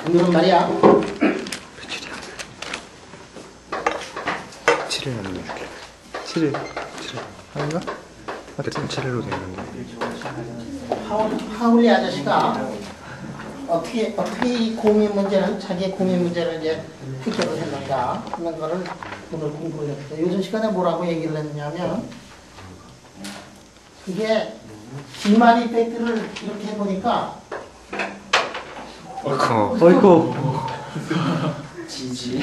오늘은 말이야. 며칠이야? 7일 하는 거 줄게. 7일 아닌가? 하여튼 7일로 되는데. 파울리 아저씨가 어떻게 이 고민 문제를, 자기의 고민 문제를 이제 해결을 했는가 하는 거를 오늘 공부를 했어요. 요즘 시간에 뭐라고 얘기를 했냐면, 그게 비만 이펙트를 이렇게 해보니까 어이쿠. 지지.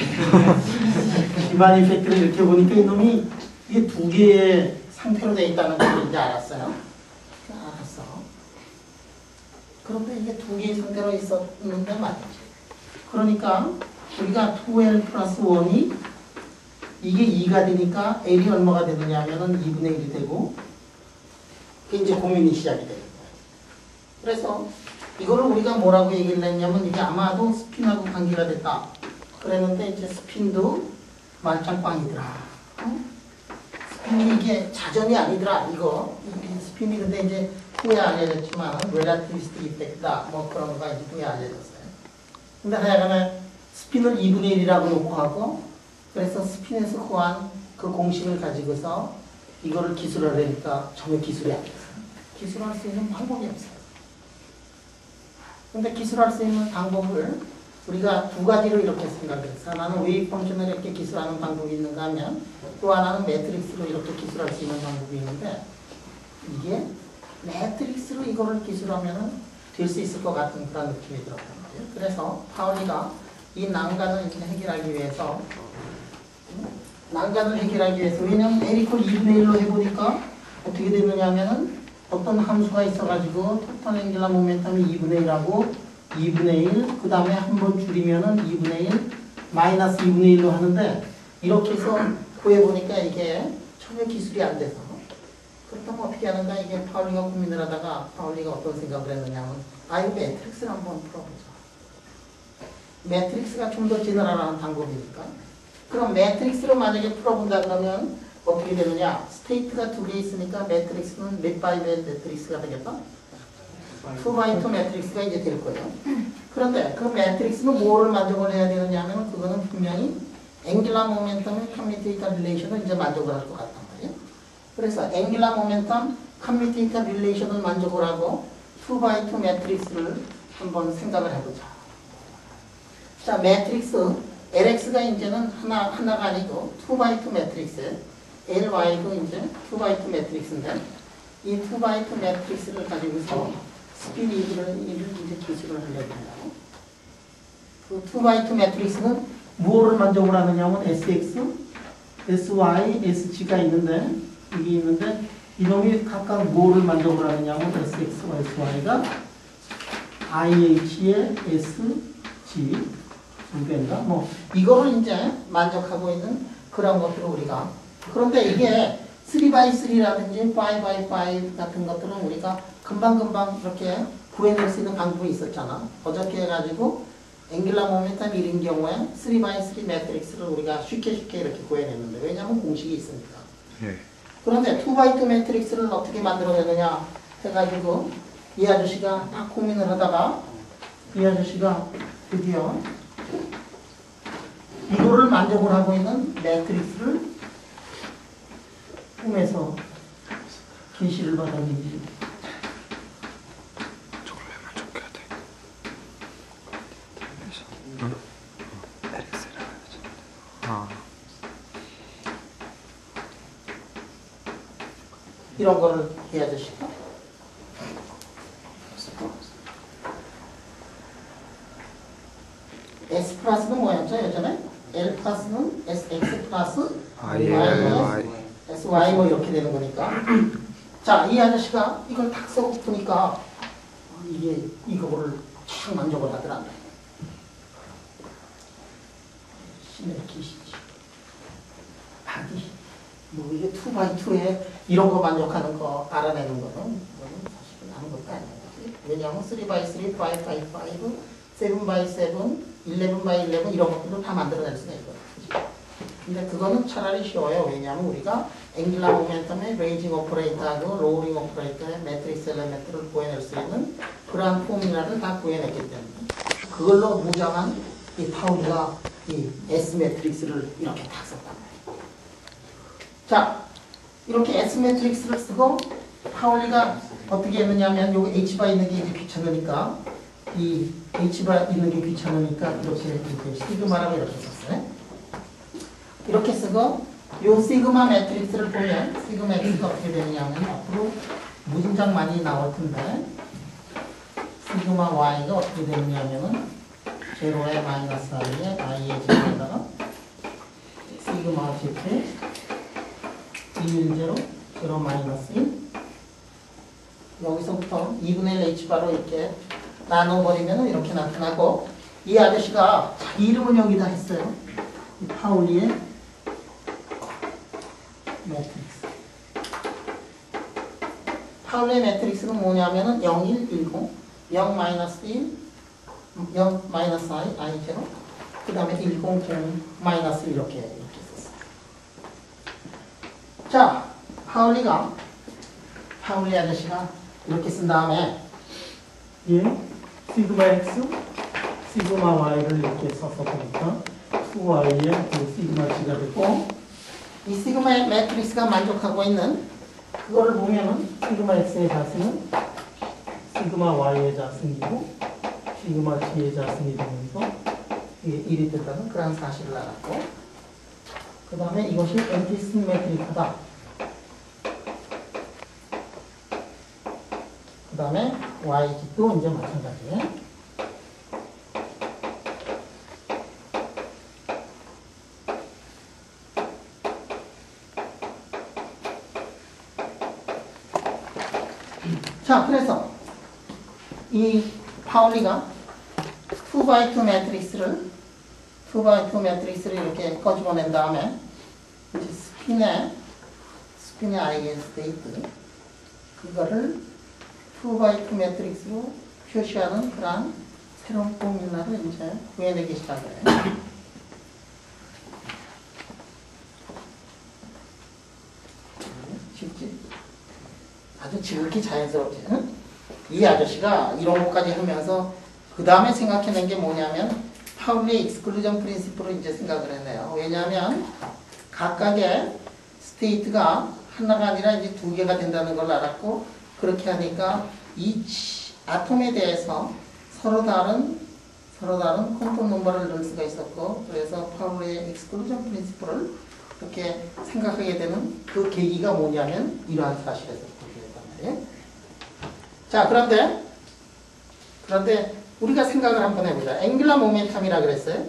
비만 이펙트를 이렇게 해보니까 이놈이 이게 두 개의 상태로 되어 있다는 걸 이제 알았어요. 알았어. 그런데 이게 두 개의 상태로 있었는데 말이지. 그러니까 우리가 2L 플러스 1이 이게 2가 되니까 L이 얼마가 되느냐 하면은 2분의 1이 되고, 그게 이제 고민이 시작이 되는 거예요. 그래서 이거를 우리가 뭐라고 얘기를 했냐면, 이게 아마도 스핀하고 관계가 됐다 그랬는데, 이제 스핀도 말짱꽝이더라. 스핀이 이게 자전이 아니더라. 이거 스핀이 근데 이제 후에 알려졌지만 렐라티비스틱 이펙트다 뭐 그런 거가 이제 후에 알려졌어요. 근데 하여간에 스핀을 2분의 1이라고 놓고 하고, 그래서 스핀에서 구한 그 공식을 가지고서 이거를 기술하려니까 전혀 기술이 안 됐어요. 기술할 수 있는 방법이 없어요. 근데 기술할 수 있는 방법을 우리가 두 가지로 이렇게 생각을 했어요. 하나는 웨이브 펑션을 이렇게 기술하는 방법이 있는가 하면, 또 하나는 매트릭스로 이렇게 기술할 수 있는 방법이 있는데, 이게 매트릭스로 이거를 기술하면 될 수 있을 것 같은 그런 느낌이 들었단 말이에요. 그래서 파울리가 이 난간을 이제 해결하기 위해서, 왜냐면 L 이퀄 2분의 1로 해보니까 어떻게 되느냐 하면은 어떤 함수가 있어가지고 토탈 앵귤러 모멘텀이 2분의 1하고 2분의 1, 그 다음에 한 번 줄이면은 2분의 1, 마이너스 2분의 1로 하는데, 이렇게 해서 구해보니까 이게 전혀 기술이 안 돼서, 그렇다면 어떻게 하는가, 이게 파울리가 고민을 하다가 파울리가 어떤 생각을 했느냐면, 이거 매트릭스를 한번 풀어보자. 매트릭스가 좀 더 제너럴한 방법이니까. 그럼 매트릭스로 만약에 풀어본다 그러면 어떻게 되느냐, 스테이트가 두 개 있으니까 매트릭스는 몇 바이 몇 매트릭스가 되겠다? 2x2 매트릭스가 이제 될 거예요. 그런데 그 매트릭스는 뭐를 만족을 해야 되느냐 하면, 그거는 분명히 앵귤러 모멘텀의 커뮤테이터 릴레이션을 이제 만족을 할 것 같단 말이에요. 그래서 앵귤러 모멘텀 커뮤테이터 릴레이션을 만족을 하고 2x2 매트릭스를 한번 생각을 해보자. 자, 매트릭스 LX가 이제는 하나가 아니고 2x2 매트릭스, LY도 이제 2x2 매트릭스인데, 이 2x2 매트릭스를 가지고서 스핀 이를 이제 기술을 하려고 한다고. 그 2x2 매트릭스는 무엇을 만족을 하느냐면 SX, SY, SG가 있는데, 이게 있는데, 이놈이 각각 무엇을 만족을 하느냐면 SX와 SY가 IH의 SG 두 배인가? 뭐 이거를 이제 만족하고 있는 그런 것들을 우리가, 그런데 이게 3x3라든지 5x5 같은 것들은 우리가 금방금방 이렇게 구해낼 수 있는 방법이 있었잖아. 어저께 해가지고 앵귤러 모멘텀 1인 경우에 3x3 매트릭스를 우리가 쉽게 이렇게 구해냈는데, 왜냐하면 공식이 있으니까. 예. 그런데 2x2 매트릭스를 어떻게 만들어내느냐 해가지고 이 아저씨가 딱 고민을 하다가, 이 아저씨가 드디어 이거를 만족을 하고 있는 매트릭스를 꿈에서 계시를 받았는지. 저걸 왜 만족해야 돼? 응? LX라고 해야지. 이런 거를 이 아저씨가 S 플러스는 뭐였죠 예전에? L 플러스는 SX 플러스 SY 뭐 이렇게 되는 거니까. 자, 이 아저씨가 이걸 딱 써고 보니까 이거를 참 만족을 하더라. 시네키시지. 뭐 이게 2x2에 이런 거 만족하는 거 알아내는 거는 사실은 아무것도 아닌 거지. 왜냐하면 3x3, 5x5, 7x7, 11x11 이런 것들도 다 만들어낼 수가 있거든. 근데 그거는 차라리 쉬워요. 왜냐하면 우리가 앵귤러 모멘텀의 레이징 오퍼레이터하고 로우링 오퍼레이터의 매트릭스 엘레멘트를 구해낼 수 있는 그러한 포뮬라를 다 구해냈기 때문에. 그걸로 무장한 이 파울리가 이 S 매트릭스를 이렇게 다 썼단 말이에요. 자, 이렇게 S 매트릭스를 쓰고 파울리가 어떻게 했느냐면 요 H바 있는 게 이제 귀찮으니까 이 H바 있는 게 귀찮으니까 이렇게 시그마라고 이렇게 썼어요. 이렇게 쓰고 요 시그마 매트릭스를 보면 시그마 매트릭스가 어떻게 되느냐면 앞으로 무진장 많이 나올 텐데 시그마 y가 어떻게 되느냐면은 제로에 마이너스 i에 i의 제로에다가 시그마 z 2, 1, 0, 0 마이너스 1 여기서부터 2분의 1 h바로 이렇게 나눠버리면 이렇게 나타나고 이 아저씨가 자기 이름을 여기다 했어요. 이 파울리의 매트릭스. 파울리의 매트릭스는 뭐냐면은 0, 1, 1, 0, 0, 마이너스 1, 0, 마이너스 i, i 제로, 그 다음에 1, 0, 0, 마이너스 이렇게 썼어요. 자, 파울리 아저씨가 이렇게 쓴 다음에 예, 시그마 x, 시그마 y를 이렇게 써서 보니까 2y의 그 시그마 g가 됐고 이 시그마 매트릭스가 만족하고 있는 그거를 보면은 시그마 x의 자승은 시그마 y의 자승이고 시그마 g의 자승이 되면서 이게 1이 된다는 그런 사실을 알았고 그 다음에 이것이 엔티시메트릭하다. 그 다음에 yg도 이제 마찬가지예요. 자, 그래서 이 파울리가 2x2 매트릭스를 이렇게 꺼집어낸 다음에 스핀의 아이겐스테이트 그거를 2x2 매트릭스로 표시하는 그런 새로운 포뮬라를 이제 구해내기 시작해요. 쉽지? 아주 지극히 자연스럽지. 응? 이 아저씨가 이런 것까지 하면서 그 다음에 생각해낸 게 뭐냐면 파울리 익스클루전 프린시플을 이제 생각을 했네요. 왜냐하면 각각의 스테이트가 하나가 아니라 이제 두 개가 된다는 걸 알았고 그렇게 하니까 이 아톰에 대해서 서로 다른 콘텀 넘버를 넣을 수가 있었고 그래서 파울리의 익스클루전 프린시플을 그렇게 생각하게 되는 그 계기가 뭐냐면 이러한 사실에서 보게 됐단 말이에요. 자, 그런데 우리가 생각을 한번 해보자. 앵귤라 모멘텀이라 그랬어요.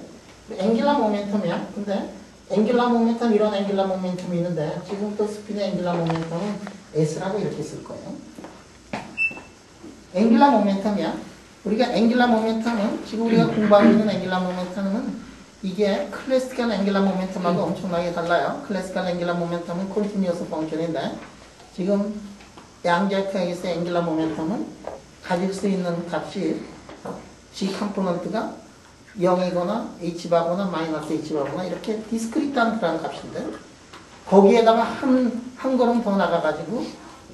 앵귤라 모멘텀이야. 근데 앵귤라 모멘텀 이런 앵귤라 모멘텀이 있는데 지금부터 스핀의 앵귤라 모멘텀은 S라고 이렇게 쓸 거예요. 앵귤라 모멘텀이야. 우리가 앵귤라 모멘텀은 지금 우리가 공부하고 있는 앵귤라 모멘텀은 이게 클래시컬 앵귤라 모멘텀하고 엄청나게 달라요. 클래시컬 앵귤라 모멘텀은 컨티뉴어스 펑션인데 지금 양자역학에서의 앵귤라 모멘텀은 가질 수 있는 값이 G 컴포넌트가 0이거나 H바거나 마이너스 H바거나 이렇게 디스크리트한 그런 값인데 거기에다가 한 걸음 더 나가가지고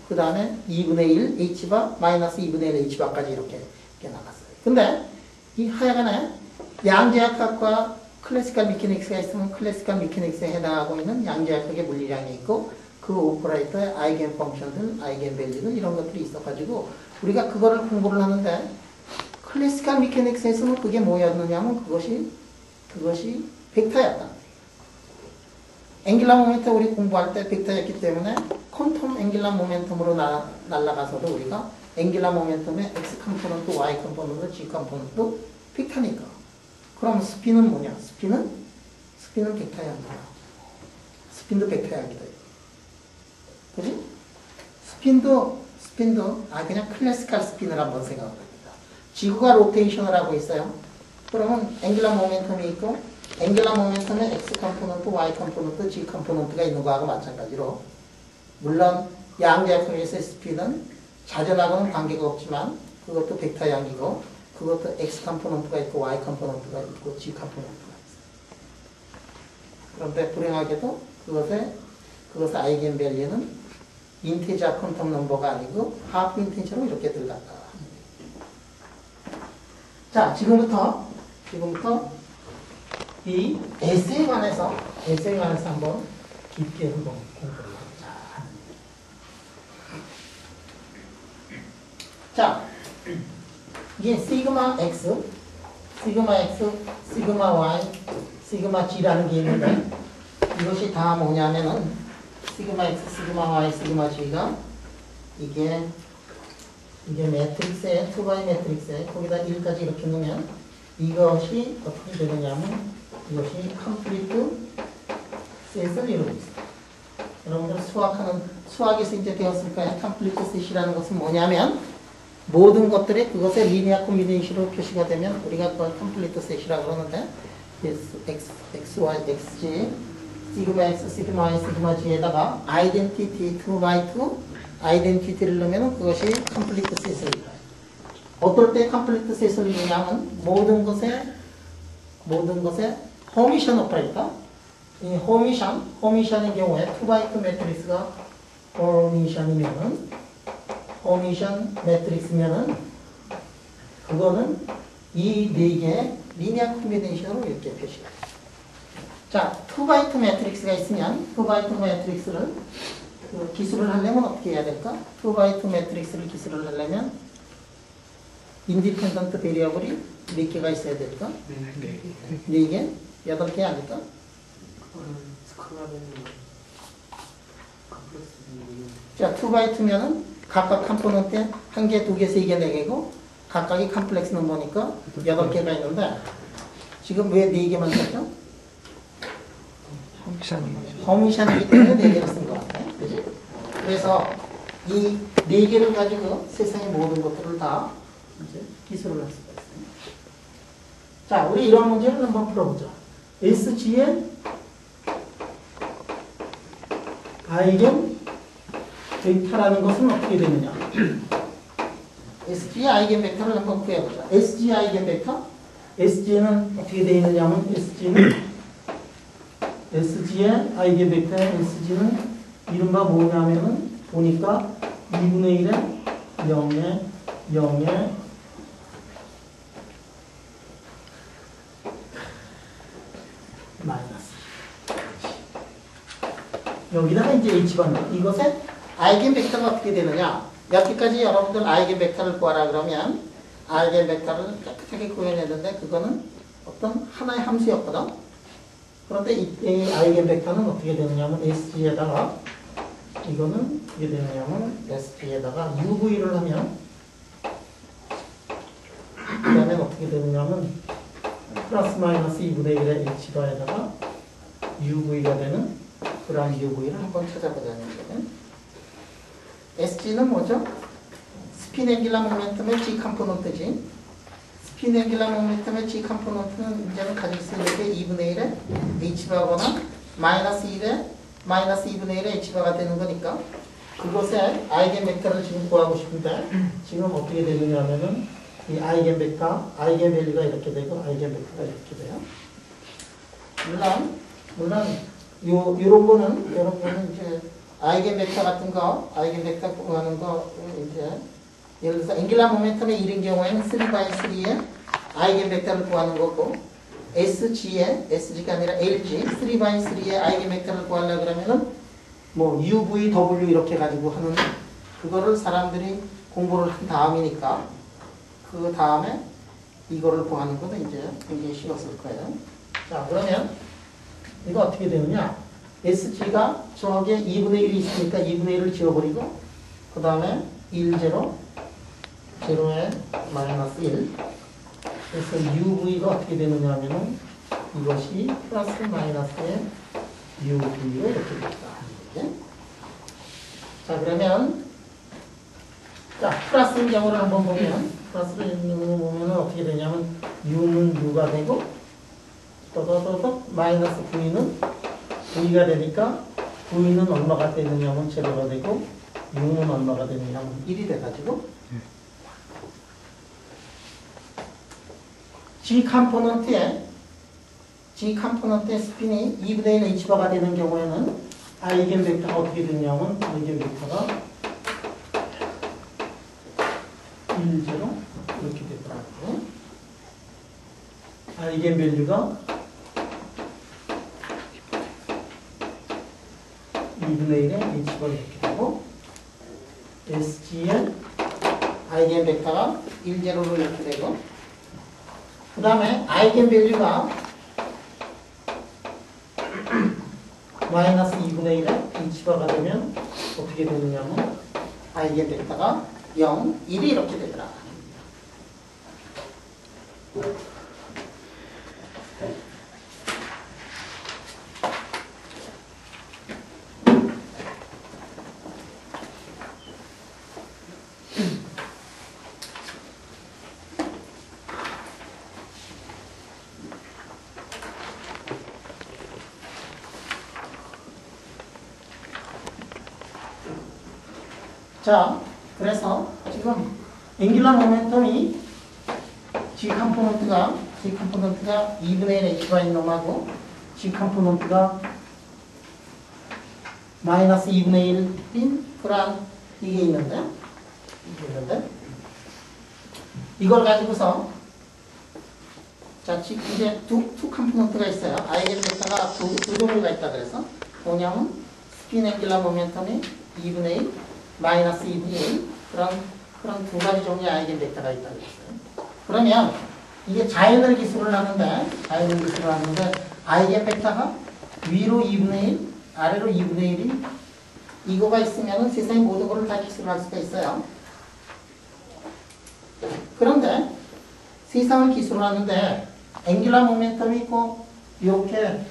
그 다음에 2분의 1 H바 마이너스 2분의 1 H바까지 이렇게 나갔어요. 근데 이 하여간에 양자역학과 클래시컬 미케닉스가 있으면 클래시컬 미케닉스에 해당하고 있는 양자역학의 물리량이 있고 그 오퍼레이터의 아이겐 펑션들, 아이겐 밸류들 이런 것들이 있어가지고 우리가 그거를 공부를 하는데 클래시컬 미케닉스에서는 그게 뭐였느냐면 그것이 벡터였다. 앵귤라 모멘텀 우리 공부할 때 벡터였기 때문에 퀀텀 앵귤라 모멘텀으로 날아가서도 우리가 앵귤라 모멘텀의 x 컴포넌트, y 컴포넌트, g 컴포넌트 벡터니까. 그럼 스핀은 뭐냐? 스핀은 벡터야. 스핀도 벡터야. 그지? 스핀도 그냥 클래시컬 스핀을 한번 생각합니다. 지구가 로테이션을 하고 있어요. 그러면 앵귤라 모멘텀이 있고 앵귤라 모멘텀에 x 컴포넌트, y 컴포넌트, g 컴포넌트가 있는 거하고 마찬가지로 물론 양자역학에서의 스핀은 자전하고는 관계가 없지만 그것도 벡터 양이고 그것도 x 컴포넌트가 있고 y 컴포넌트가 있고 g 컴포넌트가 있어요. 그런데 불행하게도 그것의 아이겐 밸류는 인티저 퀀텀 넘버가 아니고 하프 인티저로 이렇게 들어갔다. 자, 지금부터 이 S에 관해서 한번 깊게 한번 공부를 해보자. 자, 이게 시그마 X, 시그마 Y, 시그마 G라는 게 있는데 이것이 다 뭐냐면은 시그마 X, 시그마 Y, 시그마 G가 이게 매트릭스에 2바이 매트릭스에 거기다 1까지 이렇게 놓으면 이것이 어떻게 되느냐면 이것이 컴플리트 셋을 이루고 있어요. 여러분들 수학에서 이제 배웠을 거예요. 컴플리트 셋이라는 것은 뭐냐면 모든 것들이 그것의 리니어 콤비네이션으로 표시가 되면 우리가 그걸 컴플리트 셋이라고 그러는데 X, Y, XG, 시그마 X, 시그마 Y, 시그마 G에다가 아이덴티티 2x2 아이덴티티를 넣으면 그것이 컴플리트 셋을 이루어요. 어떨 때 컴플리트 셋을 이루냐면 모든 것의 허미션 오퍼레이터. 이 허미션의 경우에 2x2 매트릭스가 허미션 매트릭스면은 그거는 이 네 개의 리니어 콤비네이션으로 이렇게 표시가 돼요. 자, 2x2 매트릭스가 있으면 2x2 매트릭스를 기술을 하려면 어떻게 해야 될까? 2x2 매트릭스를 기술을 하려면 인디펜던트 베리어블이 몇 개가 있어야 될까? 4개? 8개 아닐까? 자, 2x2면은 각각 컴포넌트에 1개, 2개, 3개, 4개고 각각이 컴플렉스 넘버니까 8개가 있는데 지금 왜 4개만 썼죠? 허미션이기 때문에 4개를 쓴 것 같아요. 그지? 그래서 이 4개를 가지고 세상의 모든 것들을 다 이제 기술을 할 수가 있어요. 자, 우리 이런 문제를 한번 풀어보자. SG의 아이겐 벡터라는 것은 어떻게 되느냐? SG의 아이겐 벡터를 한번 구해보자. SG 아이겐 벡터? SG는 어떻게 되어 있느냐면 SG의 아이겐 벡터의 SG는 이른바 뭐냐면은 보니까 2분의 1에 0에 0에 마이너스 여기다가 이제 H가 나와. 이것의 아이겐 벡터가 어떻게 되느냐? 여기까지 여러분들 아이겐 벡터를 구하라 그러면 아이겐 벡터를 깨끗하게 구해냈는데 그거는 어떤 하나의 함수였거든. 그런데 이 아이겐 벡터는 어떻게 되느냐면 SG에다가 이거는 어떻게 되느냐면 SG에다가 UV를 하면 그 다음에 어떻게 되느냐면 플러스 마이너스 2분의 1의 H바에다가 UV가 되는 그런 UV를 한번 찾아보자는 거예요. SG는 뭐죠? 스핀 앵귤러 모멘텀의 G 컴포넌트지. 스핀 앵귤러 모멘텀의 G 컴포넌트는 이제는 가질 수 있는 게 2분의 1의 H바거나 마이너스 2분의 1의 H바가 되는 거니까 그것의 아이겐 벡터를 지금 구하고 싶은데 지금 어떻게 되느냐면은 이 아이겐 벡터, 아이겐 밸류가 이렇게 되고 아이겐 벡터가 이렇게 돼요. 물론 요런 거는 이제 아이겐 벡터 같은 거, 아이겐 벡터 구하는 거 이제 예를 들어서 앵귤러 모멘텀의 1인 경우에는 3x3의 아이겐 벡터를 구하는 거고 SG가 아니라 LG 3x3의 아이겐 벡터를 구하려고 그러면은 뭐 UV, W 이렇게 가지고 하는 그거를 사람들이 공부를 한 다음이니까 그 다음에 이거를 구하는 것은 이제 굉장히 쉬웠을 거예요. 자, 그러면 이거 어떻게 되느냐? SG가 저기에 2분의 1이 있으니까 2분의 1을 지워버리고 그 다음에 1, 0, 0에 마이너스 1 그래서 UV가 어떻게 되느냐 하면은 이것이 플러스 마이너스의 UV로 이렇게 됩니다. 네? 자, 그러면 자, 플러스인 경우를 한번 보면 플러스를 있는 거 보면 어떻게 되냐면 U는 U가 되고 또 마이너스 V는 V가 되니까 V는 얼마가 되느냐면 제로가 되고 U는 얼마가 되느냐면 1이 돼가지고 G 컴포넌트의 스핀이 2분의 1 H바가 되는 경우에는 아이겐 벡터가 어떻게 되냐면 아이겐 벡터가 1, 0 이렇게 되더라고요. 아이겐 밸류가 2분의 1의 h가 이렇게 되고 SG의 아이겐 벡터가 1, 0로 이렇게 되고 그 다음에 아이겐 밸류가 마이너스 2분의 1의 h바가 되면 어떻게 되느냐면 아이겐 벡터가 0, 1이 이렇게 되더라. 자, 그래서 지금 앵귤러 모멘텀이 G 컴포넌트가 2분의 1 h가 있는 놈하고 G 컴포넌트가 마이너스 2분의 1인 그런 이게 있는데 이걸 가지고서 자, 이제 두 컴포넌트가 있어요. 아이겐 벡터가 두 종류가 있다 그래서 뭐냐면 스핀 앵귤러 모멘텀이 2분의 1 마이너스 2분의 1 그런 두 가지 종류의 아이겐 벡터가 있다고 했어요. 그러면 이게 자연을 기술을 하는데 아이겐 벡터가 위로 2분의 1 아래로 2분의 1이 이거가 있으면 세상의 모든 것을 다 기술할 수가 있어요. 그런데 세상을 기술하는데 앵귤러 모멘텀이 있고 이렇게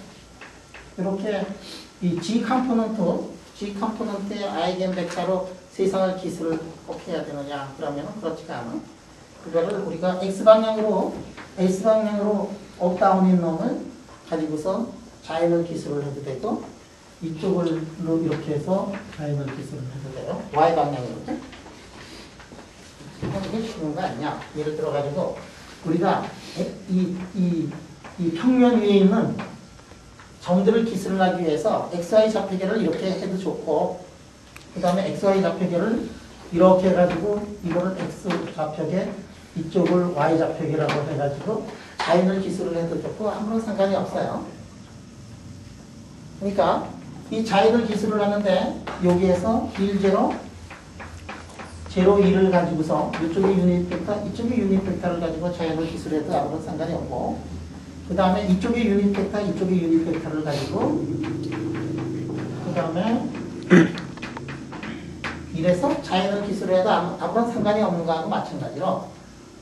이 G 컴포넌트의 아이겐 벡터로 세상을 기술을 꼭 해야 되느냐 그러면 그렇지가 않아. 그거를 우리가 S방향으로 업다운인 놈을 가지고서 자연을 기술을 해도 되고 이쪽을 이렇게 해서 자연을 기술을 해도 돼요. Y방향으로. 이게 쉬운 거 아니냐. 예를 들어 가지고 우리가 이 평면 위에 있는 점들을 기술을 하기 위해서 XY 좌표계를 이렇게 해도 좋고 그 다음에 XY 좌표계를 이렇게 해가지고 이거를 X 좌표계 이쪽을 Y 좌표계라고 해가지고 자연을 기술을 해도 좋고 아무런 상관이 없어요. 그러니까 이 자연을 기술을 하는데 여기에서 1, 0, 0, 1을 가지고서 이쪽에 유닛 벡터, 이쪽에 유닛 벡터를 가지고 자연을 기술해도 아무런 상관이 없고 그 다음에 이쪽에 유닛 벡터, 이쪽에 유닛 벡터를 가지고 그 다음에 이래서 자연을 기술해도 아무런 상관이 없는 거하고 마찬가지로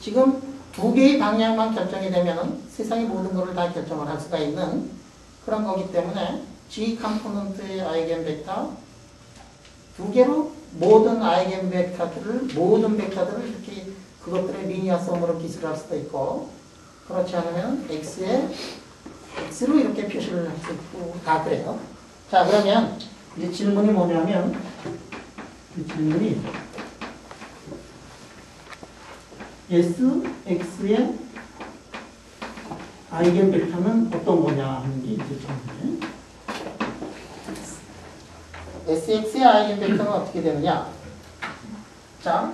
지금 두 개의 방향만 결정이 되면 세상의 모든 것을 다 결정을 할 수가 있는 그런 거기 때문에 G 컴포넌트의 아이겐 벡터 두 개로 모든 아이겐 모든 벡터들을 이렇게 그것들의 리니어 썸으로 기술할 수도 있고 그렇지 않으면 X로 이렇게 표시를 할 수 있고 다 그래요. 자, 그러면 이제 질문이 뭐냐면 이 질문이 SX의 아이겐 벡터는 어떤 거냐 하는 게 이제 질문이에요. SX의 아이겐 벡터는 어떻게 되느냐? 자,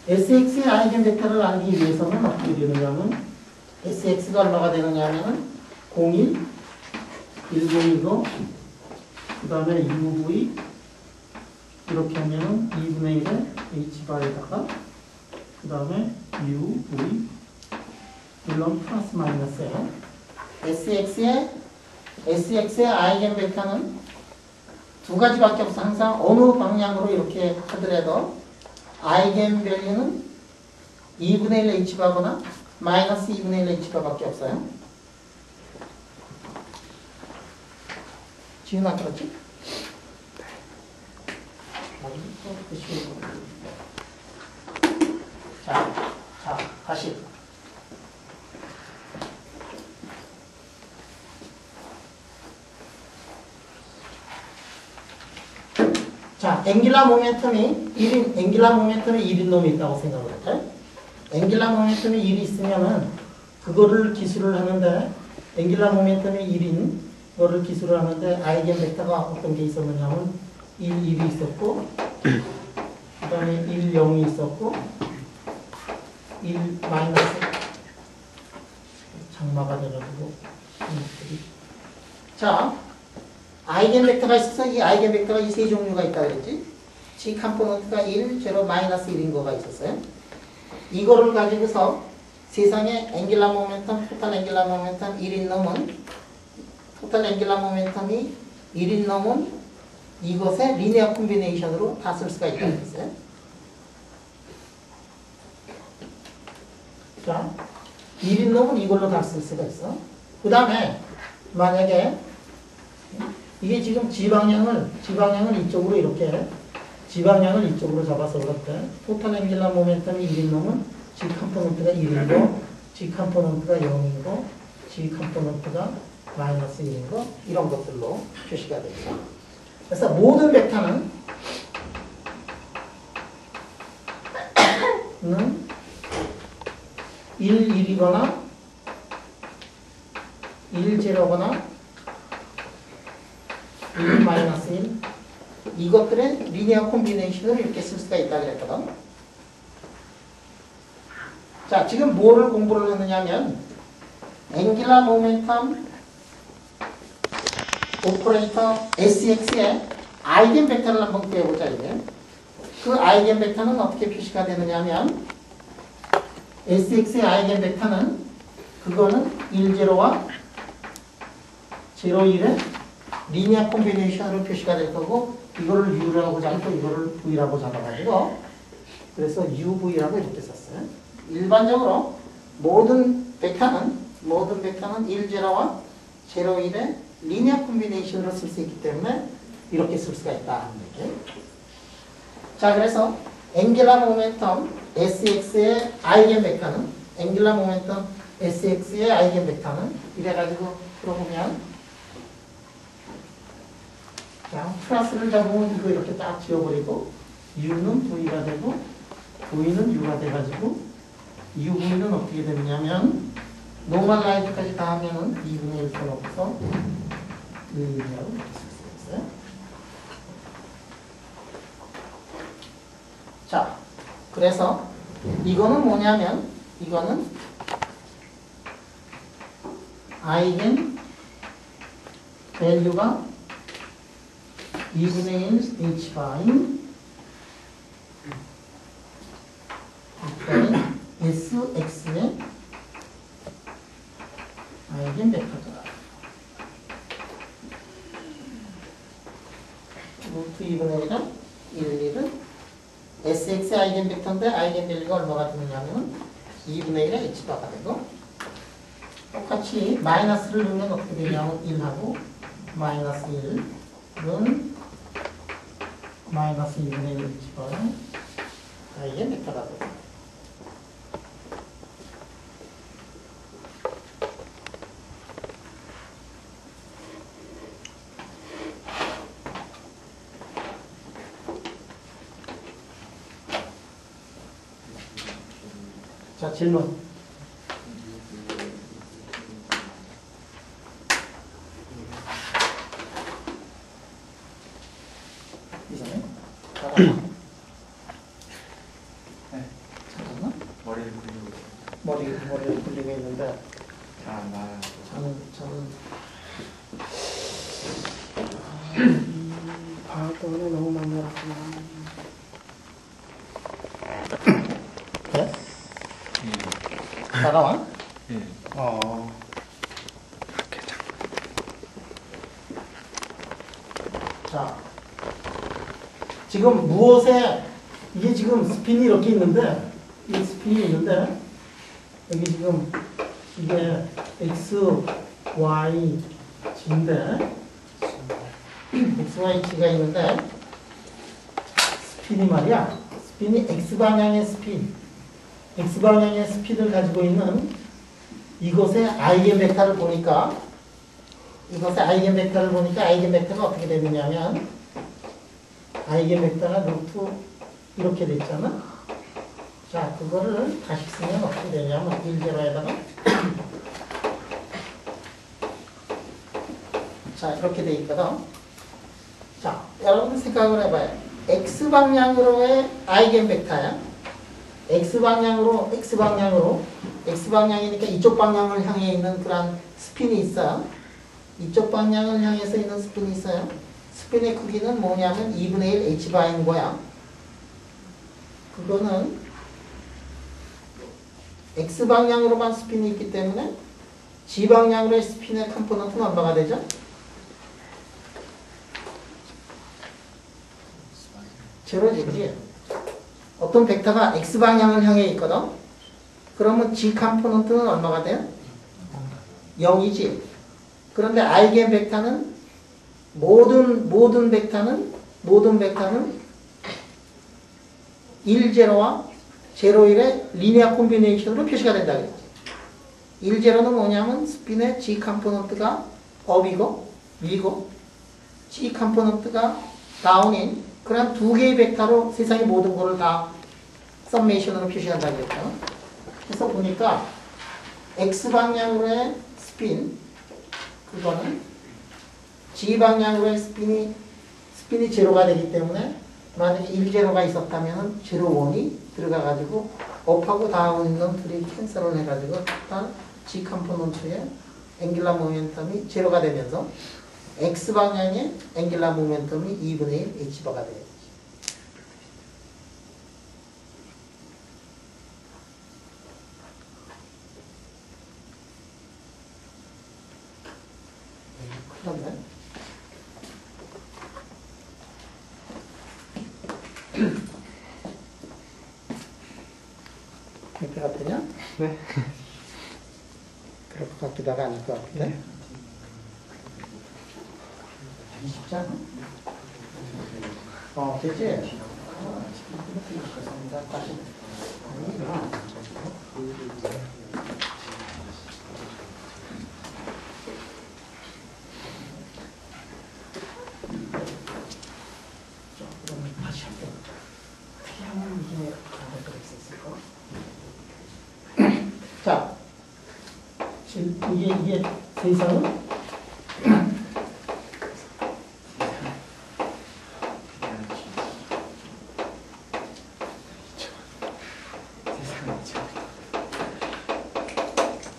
SX의 아이겐 벡터를 알기 위해서는 어떻게 되느냐면 SX가 얼마가 되느냐면은 01, 1020, 그 다음에 UV 이렇게 하면은 2분의 1의 H바에다가 그 다음에 UV 물론 플러스 마이너스에 SX의 아이겐 벡터는 두 가지밖에 없어. 항상 어느 방향으로 이렇게 하더라도 아이겐 밸류는 2분의 1 H바거나 마이너스 2분의 1 H바밖에 없어요. 지은아 그렇지? 자, 다시. 자, 앵귤러 모멘텀이 1인 놈이 있다고 생각을 할까요? 앵귤러 모멘텀이 1이 있으면은 그거를 기술을 하는데 앵귤러 모멘텀이 1인 거를 기술을 하는데 아이겐 벡터가 어떤 게 있었느냐면 1, 1이 있었고 그 다음에 1, 0이 있었고 1 마이너스 장마가 돼가지고 이것들이. 자, 아이겐 벡터가 있어서 이 아이겐 벡터가 이 세 종류가 있다 그랬지. G 컴포넌트가 1, 0, 마이너스 1인 거가 있었어요. 이거를 가지고서 세상에 앵귤라 모멘텀, 토탈 앵귤라 모멘텀 1인 놈은 토탈 앵귤라 모멘텀이 1인 놈은 이것의 리니어 콤비네이션으로 다 쓸 수가 있다고 했어요. 자, 1인 놈은 이걸로 다 쓸 수가 있어. 그 다음에 만약에 이게 지금 지방량을 이쪽으로 이렇게 지방량을 이쪽으로 잡아서 그렇대. 토탈 앵귤라 모멘텀이 1인 놈은 G 컴포넌트가 1이고 G 컴포넌트가 0이고 G 컴포넌트가 마이너스 1이고 이런 것들로 표시가 되죠. 그래서 모든 벡터는 1, 1이거나 1, 0거나 1, 마이너스 1 이것들의 리니어 콤비네이션을 이렇게 쓸 수가 있다 그랬거든. 자, 지금 뭐를 공부를 했느냐면 앵귤라 모멘텀 오퍼레이터 SX의 아이겐 벡터를 한번 구해보자 이제. 그 아이겐 벡터는 어떻게 표시가 되느냐면 SX의 아이겐 벡터는 그거는 1, 0와 0, 1의 리니어 콤비네이션으로 표시가 될 거고 이거를 U라고 잡고 이거를 V라고 잡아가지고 그래서 UV라고 이렇게 썼어요. 일반적으로 모든 벡터는 1, 0와 0, 1의 리니어 콤비네이션으로 쓸 수 있기 때문에 이렇게 쓸 수가 있다. 자, 그래서 앵귤라 모멘텀 SX의 아이겐 벡터는 앵귤라 모멘텀 SX의 아이겐 벡터는 이래가지고 풀어보면 자, 플러스를 잡으면 이거 이렇게 딱 지워버리고 U는 V가 되고 V는 U가 돼가지고 UV는 어떻게 되느냐면 노멀 라이트까지 다 하면은 2분의 1 써놓고서 1이라고 이렇게 쓸 수가 있어요. 자, 그래서 이거는 뭐냐면 이거는 아이겐 밸류가 2분의 1 H 바인 SX의 아이겐 벡터다. 루트 2분의 1은 1, 1은 SX의 아이겐 벡터인데 아이겐 밸류가 얼마가 되느냐면 2분의 1의 H바가 되고 똑같이 마이너스를 넣으면 어떻게 되냐면 1하고 마이너스 1은 마이너스 2분의 1 H바의 아이겐 벡터가 되고 자, 질문. 이상해? 네. 잠깐만. 머리를 굴리고 있어요. 머리를 굴리고 있는데 잘 안 나와요. 파도는 너무 많이 날았구나. 네? 다가와? 예. 이렇게 자. 자, 지금 무엇에 이게 지금 스핀이 이렇게 있는데 이 스핀이 있는데 여기 지금 이게 X, Y, G인데 X, Y, G가 있는데 스핀이 말이야. 스핀이 X방향의 스핀 X방향의 스피드를 가지고 있는 이것의 아이겐 벡터를 보니까 아이겐 벡터가 어떻게 되느냐면 아이겐 벡터가 루트 이렇게 됐잖아. 자, 그거를 다시 쓰면 어떻게 되냐면 1, 0에다가 자, 이렇게 돼 있거든. 자, 여러분 생각을 해봐요. X방향으로의 아이겐 벡터야. X방향으로 X방향이니까 이쪽 방향을 향해 있는 그런 스핀이 있어요. 이쪽 방향을 향해서 있는 스핀이 있어요. 스핀의 크기는 뭐냐면 2분의 1 H바인 거야. 그거는 X방향으로만 스핀이 있기 때문에 G방향으로의 스핀의 컴포넌트는 얼마가 되죠? 제로지, 그지? 어떤 벡터가 X방향을 향해 있거든? 그러면 G 컴포넌트는 얼마가 돼요? 0이지. 그런데 아이겐 벡터는 모든 벡터는 1, 0와 0, 1의 리니어 콤비네이션으로 표시가 된다 그랬지. 1, 0는 뭐냐면 스핀의 G 컴포넌트가 업이고 위고 G 컴포넌트가 다운인 그런 두 개의 벡터로 세상의 모든 거를 다 썸메이션으로 표시한다 그랬죠. 그래서 보니까 X방향으로의 스핀 그거는 G방향으로의 스핀이 제로가 되기 때문에 만약에 1, 제로가 있었다면 제로, 1이 들어가가지고 업하고 다운 있는 둘이 캔슬을 해가지고 다 G 컴포넌트의 앵귤라 모멘텀이 제로가 되면서 X방향의 앵귤라 모멘텀이 2분의 1 H바가 돼요. 그런데 이렇게 같으냐? 네. 그럴 것 같기도 하고 아닐 것 같은데? 네. 쉽지 않아? 되지? 다시. 다시 할게요. 어떻게 하면 이게 알아들을 수 있을까? 자, 지금 이게 세상은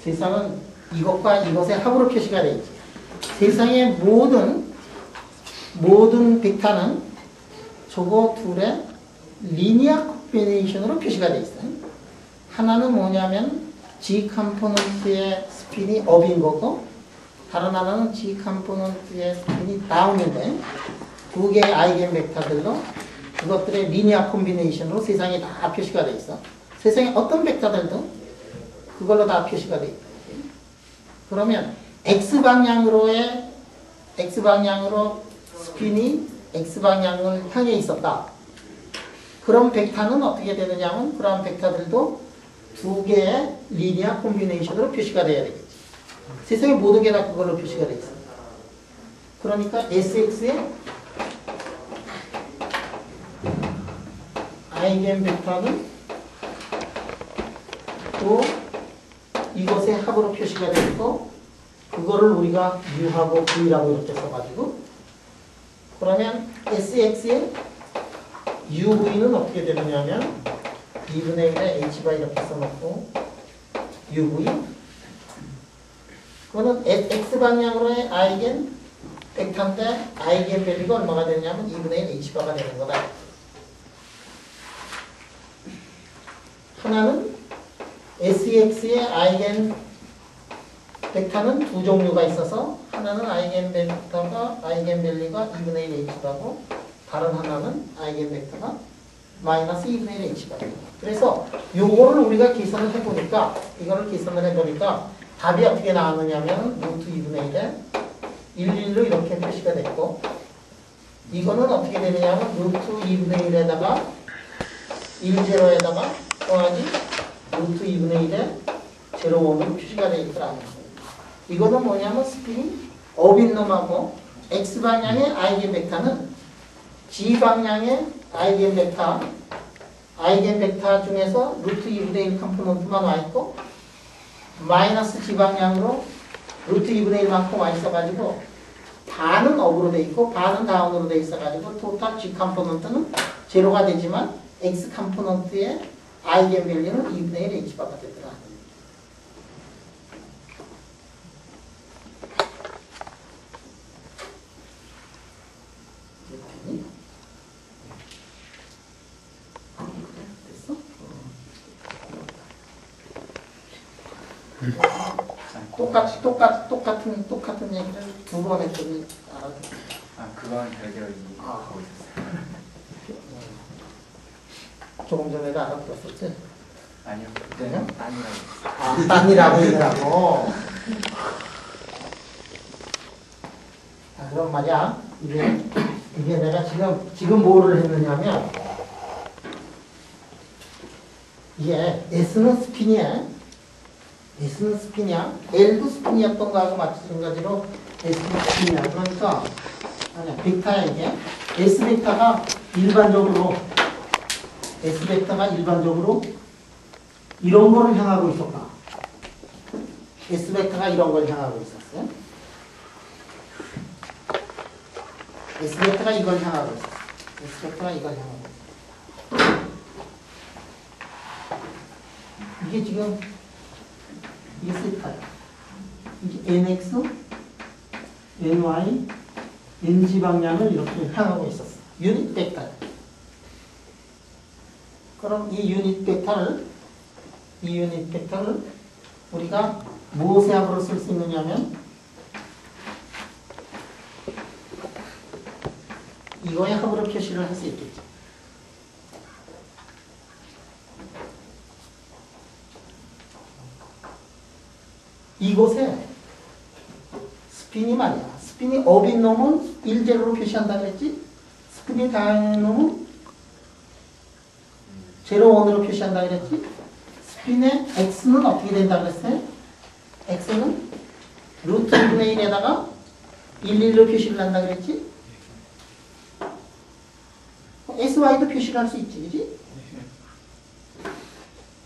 세상은 이것과 이것의 합으로 표시가 되어 있지. 세상의 모든 벡터는 저거 둘의 리니어 콤비네이션으로 표시가 되어 있어요. 하나는 뭐냐면 G 컴포넌트의 스핀이 업인 거고 다른 하나는 G 컴포넌트의 스핀이 다운인데 두 개의 아이겐 벡터들로 그것들의 리니어 콤비네이션으로 세상에 다 표시가 되어 있어. 세상에 어떤 벡터들도 그걸로 다 표시가 되어 있다. 그러면 X방향으로 스핀이 X방향을 향해 있었다. 그런 벡터는 어떻게 되느냐 하면 그런 벡터들도 두 개의 리니어 콤비네이션으로 표시가 되어야 되겠지. 세상의 모든 게 다 그걸로 표시가 되어 있어. 그러니까 SX의 아이겐 벡터는 또 이것의 합으로 표시가 되어 있고 그거를 우리가 U하고 V라고 이렇게 써가지고 그러면 SX의 UV는 어떻게 되느냐면 2분의 1에 H바 이렇게 써놓고 UV 그거는 X방향으로의 아이겐 벡터인데 아이겐 밸류가 얼마가 되냐면 2분의 1 H바가 되는 거다. 하나는 SEX의 아이겐 벡터는 두 종류가 있어서 하나는 아이겐 벡터가 아이겐 밸류가 2분의 1 H바고 다른 하나는 아이겐 벡터가 마이너스 2분의 1 H바. 그래서 요거를 우리가 계산을 해보니까 이거를 계산을 해보니까 답이 어떻게 나왔느냐면 루트 2분의 1에 11로 이렇게 표시가 됐고 이거는 어떻게 되느냐면 루트 2분의 1에다가 1, 0에다가 더하기 루트 2분의 1에 0, 1으로 표시가 되어 있더라고요. 이거는 뭐냐면 스핀이 업인 놈하고 X방향의 아이겐 벡터는 G방향의 아이겐 벡터 중에서 루트 2분의 1 컴포넌트만 와 있고 마이너스 G방향으로 루트 2분의 1만큼 와 있어가지고 반은 업으로 돼 있고 반은 다운으로 돼 있어가지고 토탈 G 컴포넌트는 제로가 되지만 X 컴포넌트의 아이겐 밸류는 2분의 1 H바가 되더라. 똑같은 얘기를 두 번 했더니 알아듣겠다. 아, 그건 별개로 이해하고 있었어요. 조금 전에도 알아들었었지? 아니요, 그때는 딴이라고 했어요. 아, 딴이라고 얘기하고. 자, 그럼 말이야. 이게 내가 지금 뭐를 했느냐면, 이게 S는 스핀이야. S는 스핀이야. L도 스핀이었던 거하고 마찬가지로 S는 스핀이야. 그러니까, 아니야, 벡터야, 이게. S 벡터가 일반적으로 이런 거를 향하고 있었다. S 벡터가 이런 걸 향하고 있었어요. S 벡터가 이걸 향하고 있었어. S 벡터가 이걸 향하고 있었어. 이게 지금 이게 세타야. 이게 NX, NY, NG 방향을 이렇게 향하고 있었어. 유닛 벡터야. 그럼 이 유닛 벡터를 우리가 무엇의 합으로 쓸 수 있느냐면 이거의 합으로 표시를 할 수 있겠죠. 이곳에 스핀이 말이야. 스핀이 업인 놈은 1제로로 표시한다 그랬지? 스핀이 다양한 놈은 제로 원으로 표시한다 그랬지? 스핀의 x는 어떻게 된다 그랬어요? x는 루트 2분의 1에다가 11로 표시를 한다 그랬지? sy도 표시를 할 수 있지, 그지?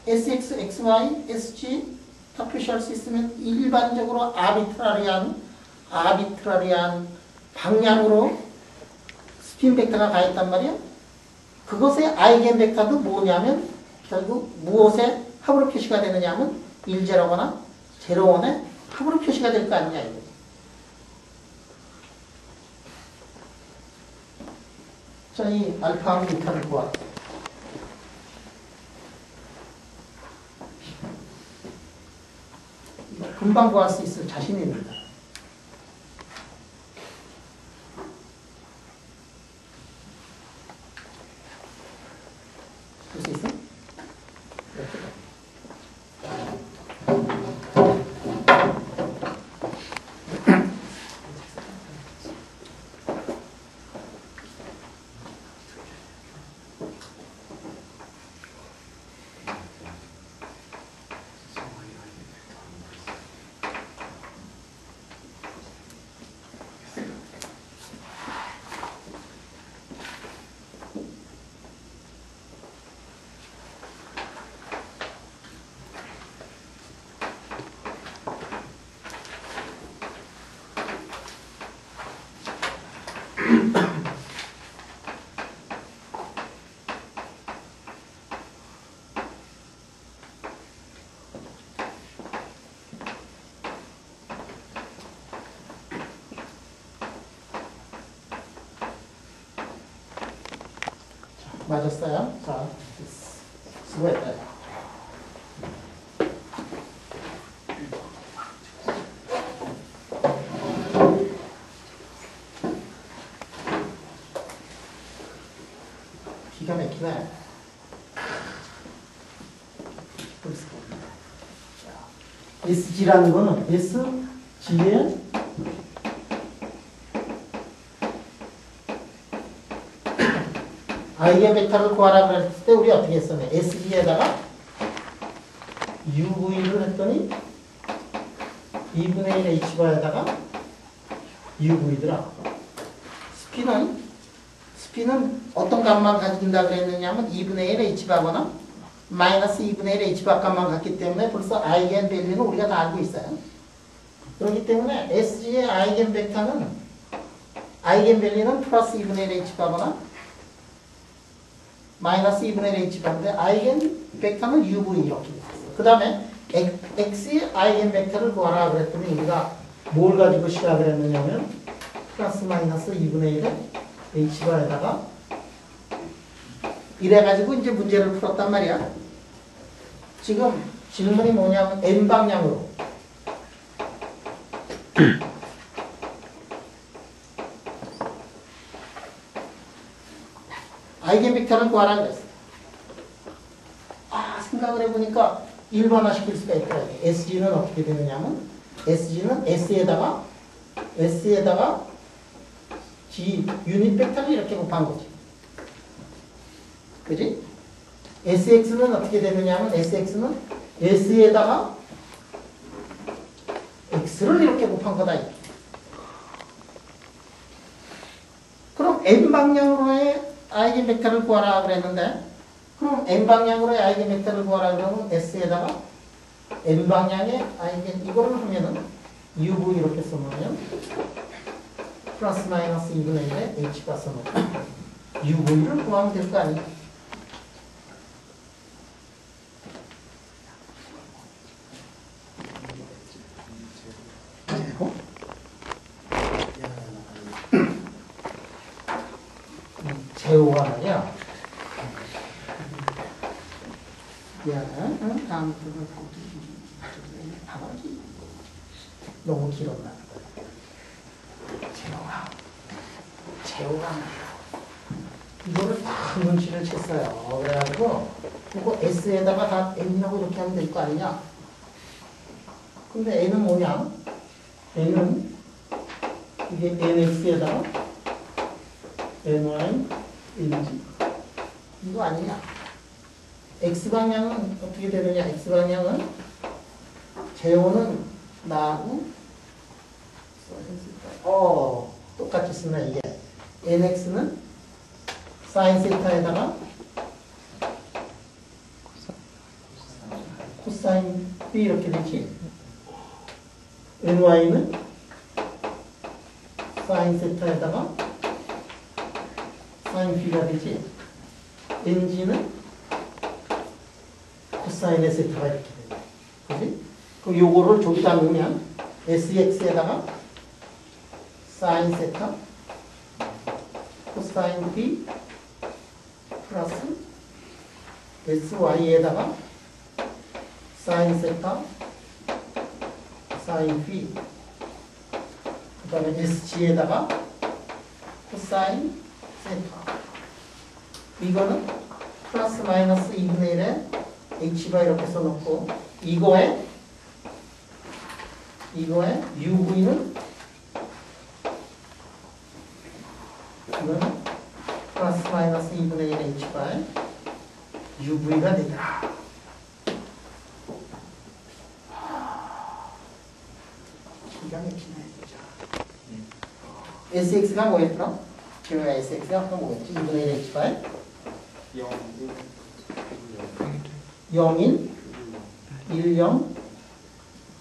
sx, sy, sg 다 표시할 수 있으면 일반적으로 아비트라리한 방향으로 스핀 벡터가 가 있단 말이야. 그것의 아이겐 벡터도 뭐냐면 결국 무엇의 합으로 표시가 되느냐 하면 1제로거나 제로원의 합으로 표시가 될 거 아니냐 이거지. 자, 이 알파하고 비타를 구하. 금방 구할 수 있을 자신이 있는다. 볼 수 있어? 맞았어요? 자, 수고했다. 기가 막히네. SG라는 거는 SG의 아이겐 벡터를 구하라 그랬을 때 우리 어떻게 했었냐? SG에다가 UV를 했더니 2분의 1 H바에다가 UV더라. 스피는 어떤 값만 가진다 그랬느냐면 2분의 1 H바거나 마이너스 2분의 1 H바 값만 갖기 때문에 벌써 아이겐 밸류는 우리가 다 알고 있어요. 그렇기 때문에 SG의 아이겐 벡터는 아이겐 밸류는 플러스 2분의 1 H바거나 마이너스 2분의 1 H바인데 아이겐 벡터는 UV 이렇게 있어요. 그 다음에 X의 아이겐 벡터를 구하라 그랬더니 우리가 뭘 가지고 시작을 했느냐면 플러스 마이너스 2분의 1에 H바에다가 이래가지고 이제 문제를 풀었단 말이야. 지금 질문이 뭐냐면 N방향으로 아이겐벡터를 구하라 그랬어. 생각을 해보니까 일반화 시킬 수가 있더라고요. SG는 어떻게 되느냐면 SG는 S에다가 G 유닛 벡터를 이렇게 곱한 거지. 그지? SX는 어떻게 되느냐면 SX는 S에다가 X를 이렇게 곱한 거다. 그럼 N 방향으로의 아이겐 벡터를 구하라 그랬는데, 그럼 N 방향으로의 아이겐 벡터를 구하라 그러면 S에다가 N 방향의 아이겐, 이거를 하면은 UV 이렇게 써놓으면 플러스 마이너스 2분의 1에 H가 써놓고 UV를 구하면 될 거 아니야. 재호가 말이야. 미안해. 다음 부분 봐봐기. 너무 길었나? 재호가 말이야. 이거를 다 눈치를 챘어요. 그래가지고 이거 S에다가 다 N이라고 이렇게 하면 될 거 아니냐? 근데 N은 뭐냐? N은 이게 NX에다가 NY NG 이거 아니냐? X방향은 어떻게 되느냐? X방향은 제호는 나하고 똑같이 쓰면 이게 NX는 사인 세타에다가 코사인 B 이렇게 되지. NY는 사인 세타에다가 사인 B가 되지. NG는 코사인의 세타가 이렇게 돼. 그지? 그럼 요거를 저기다 놓으면 SX에다가 사인 세타 코사인 B 플러스 SY에다가 사인 세타 사인 B 그 다음에 SG에다가 코사인 세타 이거는 플러스 마이너스 2분의 1에 H바 이렇게 써놓고 이거에 UV는 이거는 플러스 마이너스 2분의 1 H바에 UV가 되더라. 기가 막히네 진짜. SX가 뭐였더라? 제가 SX가 뭐였지? 2분의 1 H바에 0, 1, 1, 0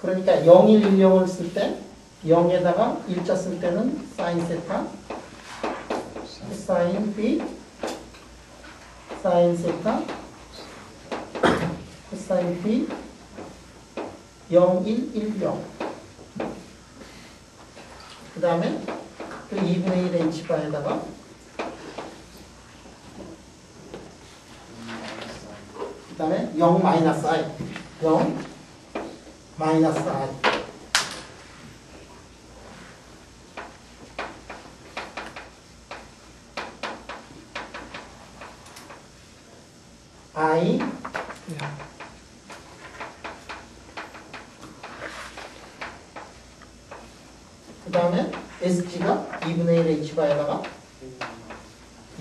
그러니까 0, 1, 1, 0을 쓸 때 0에다가 1자 쓸 때는 사인 세타 사인 B 사인 세타 사인 B 0, 1, 1, 0 그 다음에 그 2분의 1 H바에다가 그 다음에 0 마이너스 I 0 마이너스 I I 그 다음에 SG가 2분의 1 H바에다가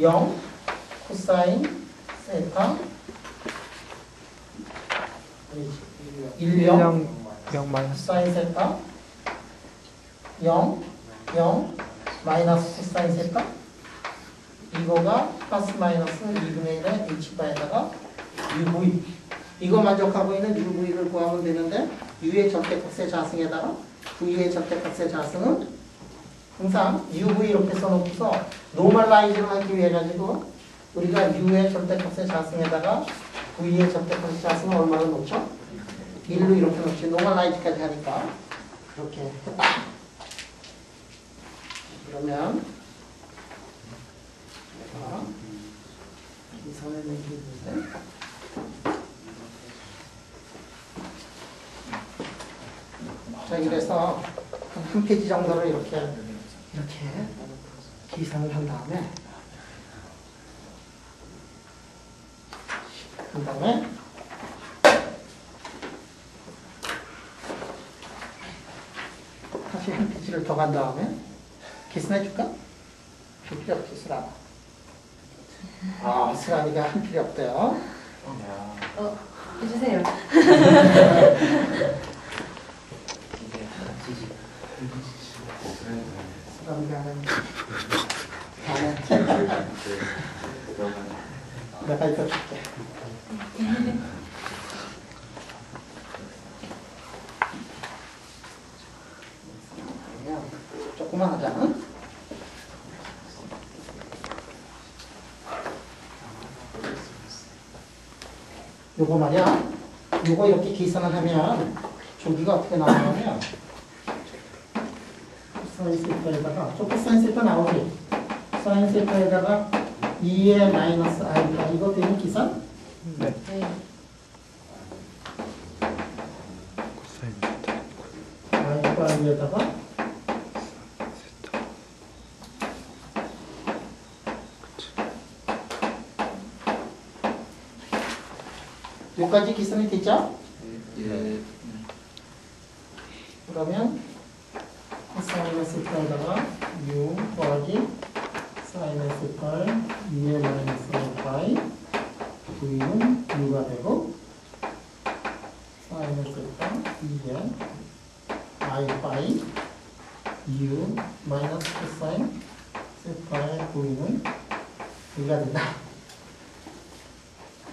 0 코사인 세타 1, 0 0 마이너스 코사인 세타 0 마이너스 코사인 세타 이거가 플러스 마이너스 2분의 1의 H바에다가 UV 이거 만족하고 있는 UV를 구하면 되는데 U의 절대값의 자승에다가 V의 절대값의 자승은 항상 UV 이렇게 써놓고서 노멀라이즈를 하기 위해 가지고 우리가 U의 절대값의 자승에다가 V의 절대값의 자승은 얼마나 놓죠? 1로 이렇게 놓지. 노멀라이즈까지 하니까 그렇게 했다. 그러면 이 선을 내리는데 자 이래서 한 페이지 정도를 이렇게 계산을 한 다음에 다시 한 페이지를 더 간 다음에 계산해 줄까? 필요 없지, 수라. 수라니가 한 필요 없대요. 해주세요. 수라니가 하는 내가 읽어줄게. 조금만 하자. 요거 말이야. 요거 이렇게 계산을 하면 조기가 어떻게 나오냐면 사인 세타에다가 저 코사인 세타 나오지. 사인 세타에다가 2의 마이너스 i가 이거 되는 계산? 네. 네. 코사인 세타. i과 위에다가 여기까지 계산이 되죠? 예. 그러면 사인의 세타에다가 u 더하기 사인의 세타에 2의 마이너스 파이 v는 u가 되고 사인의 세타 2의 i 파이 u 마이너스 코사인 세타의 v는 u가 된다.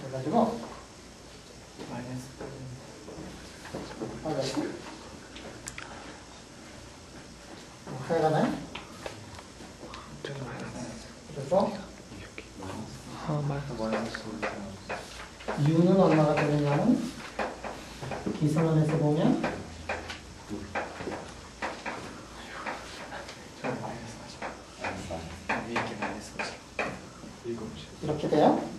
그래가지고 맞았어? 하여간에 그래서 u는 얼마가 되느냐는 계산을 해서 보면 이렇게 돼요.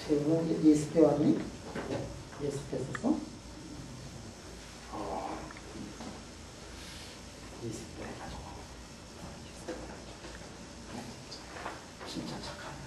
재우는 예습해 왔니? 예습했었어? 예습해가지고 진짜 착하네.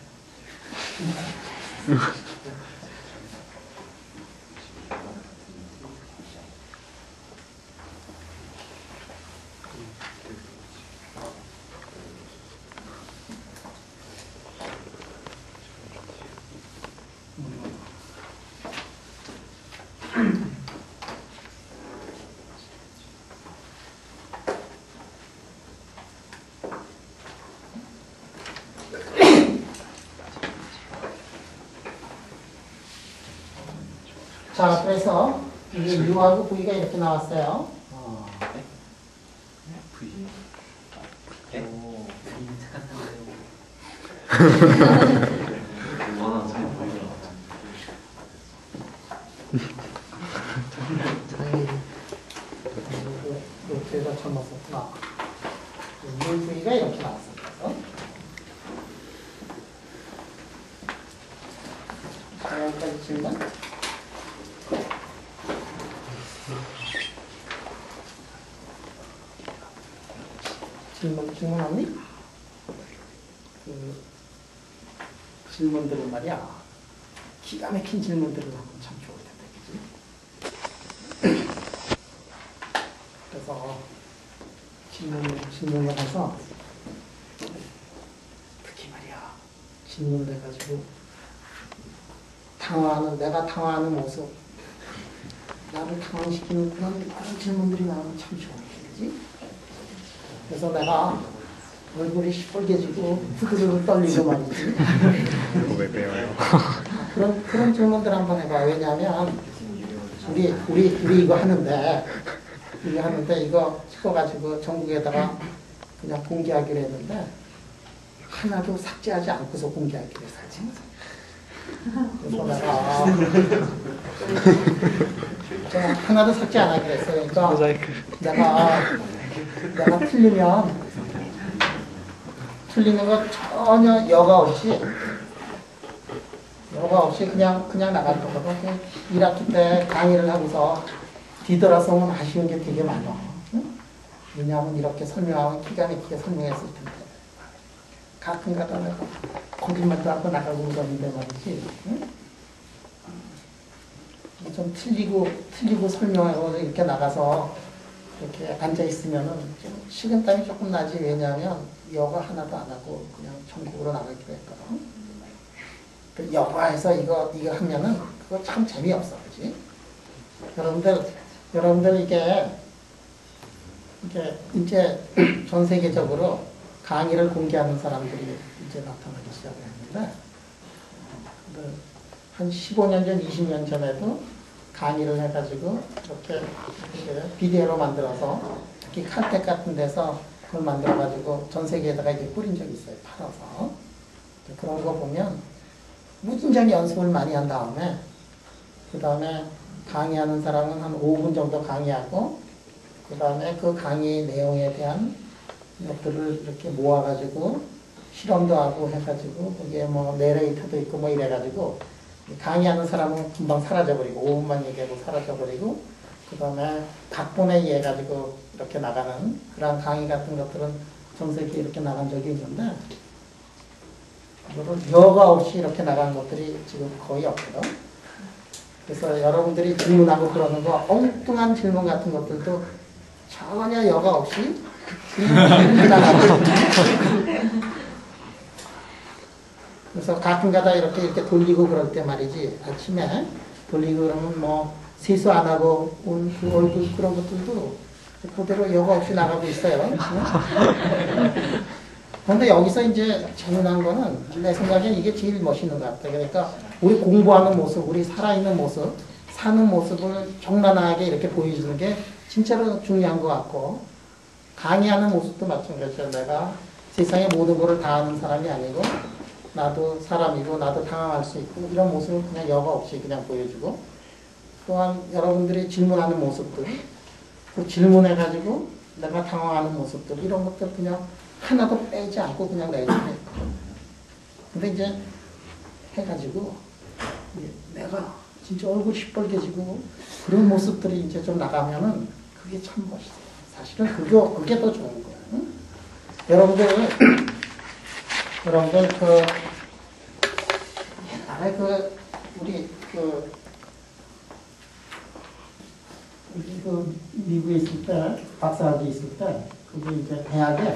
자, 그래서 이게 U하고 V가 이렇게 나왔어요. V. 오. 이렇게가 잘못했구나. U, V가 이렇게 나왔어요. 자, 여기까지 질문? 질문하니? 질문들은 말이야. 기가 막힌 질문들을 하면 참 좋을 텐데, 그지? 그래서 질문을 해서 특히 말이야. 질문을 해가지고 내가 당황하는 모습, 나를 당황시키는 그런 질문들이 나오면 참 좋을 텐데, 그지? 그래서 내가 얼굴이 시뻘개지고 후들후들 떨리고 말이지. 왜 배워요? 그런 질문들 한번 해봐. 왜냐하면 우리 이거 하는데 이거 찍어가지고 전국에다가 그냥 공개하기로 했는데 하나도 삭제하지 않고서 공개하기로 했어. 그래서 내가 하나도 삭제 안 하기로 했어요. 그러니까 내가 틀리는 거 전혀 여과 없이 여과 없이 그냥 나갈 거거든. 1학기 때 강의를 하고서 뒤돌아서면 아쉬운 게 되게 많아. 응? 왜냐하면 이렇게 설명하면 기가 막히게 설명했을 텐데. 가끔가다 내가 거짓말도 하고 나가고 그러는데 말이지. 응? 좀 틀리고 설명하고 이렇게 나가서 이렇게 앉아있으면은 좀 식은땀이 조금 나지. 왜냐하면 여가 하나도 안 하고 그냥 전국으로 나가기로 했거든. 그 여가에서 이거 하면은 그거 참 재미없어. 그지? 여러분들 이게 이제 전 세계적으로 강의를 공개하는 사람들이 이제 나타나기 시작했는데, 한 15년 전, 20년 전에도 강의를 해가지고 이렇게 비디오로 만들어서 특히 칼텍 같은 데서 그걸 만들어가지고 전 세계에다가 이제 뿌린 적이 있어요. 팔아서. 그런 거 보면 무진장에 연습을 많이 한 다음에 그 다음에 강의하는 사람은 한 5분 정도 강의하고 그 다음에 그 강의 내용에 대한 것들을 이렇게 모아가지고 실험도 하고 해가지고 거기에 뭐 내레이터도 있고 뭐 이래가지고 강의하는 사람은 금방 사라져버리고 5분만 얘기하고 사라져버리고 그 다음에 각본에 의해 가지고 이렇게 나가는 그런 강의 같은 것들은 전 세계에 이렇게 나간 적이 있는데 여과 없이 이렇게 나간 것들이 지금 거의 없거든. 그래서 여러분들이 질문하고 그러는 거 엉뚱한 질문 같은 것들도 전혀 여과 없이 나가고 그래서 가끔가다 이렇게 돌리고 그럴 때 말이지 아침에 돌리고 그러면 뭐 세수 안 하고 온 그 얼굴 그런 것들도 그대로 여과 없이 나가고 있어요. 그런데 여기서 이제 재미난 거는 내 생각엔 이게 제일 멋있는 것 같아요. 그러니까 우리 공부하는 모습, 우리 살아있는 모습, 사는 모습을 적나라하게 이렇게 보여주는 게 진짜로 중요한 것 같고 강의하는 모습도 마찬가지죠. 내가 세상의 모든 것을 다 아는 사람이 아니고 나도 사람이고 나도 당황할 수 있고 이런 모습을 그냥 여과 없이 그냥 보여주고 또한 여러분들이 질문하는 모습들 그 질문해가지고 내가 당황하는 모습들 이런 것들 그냥 하나도 빼지 않고 그냥 내주네. 근데 이제 해가지고 내가 진짜 얼굴 시뻘개지고 그런 모습들이 이제 좀 나가면은 그게 참 멋있어요. 사실은 그게 더 좋은 거예요. 응? 여러분들 옛날에 우리 미국에 있을 때 박사학위 있을 때 그게 이제 대학에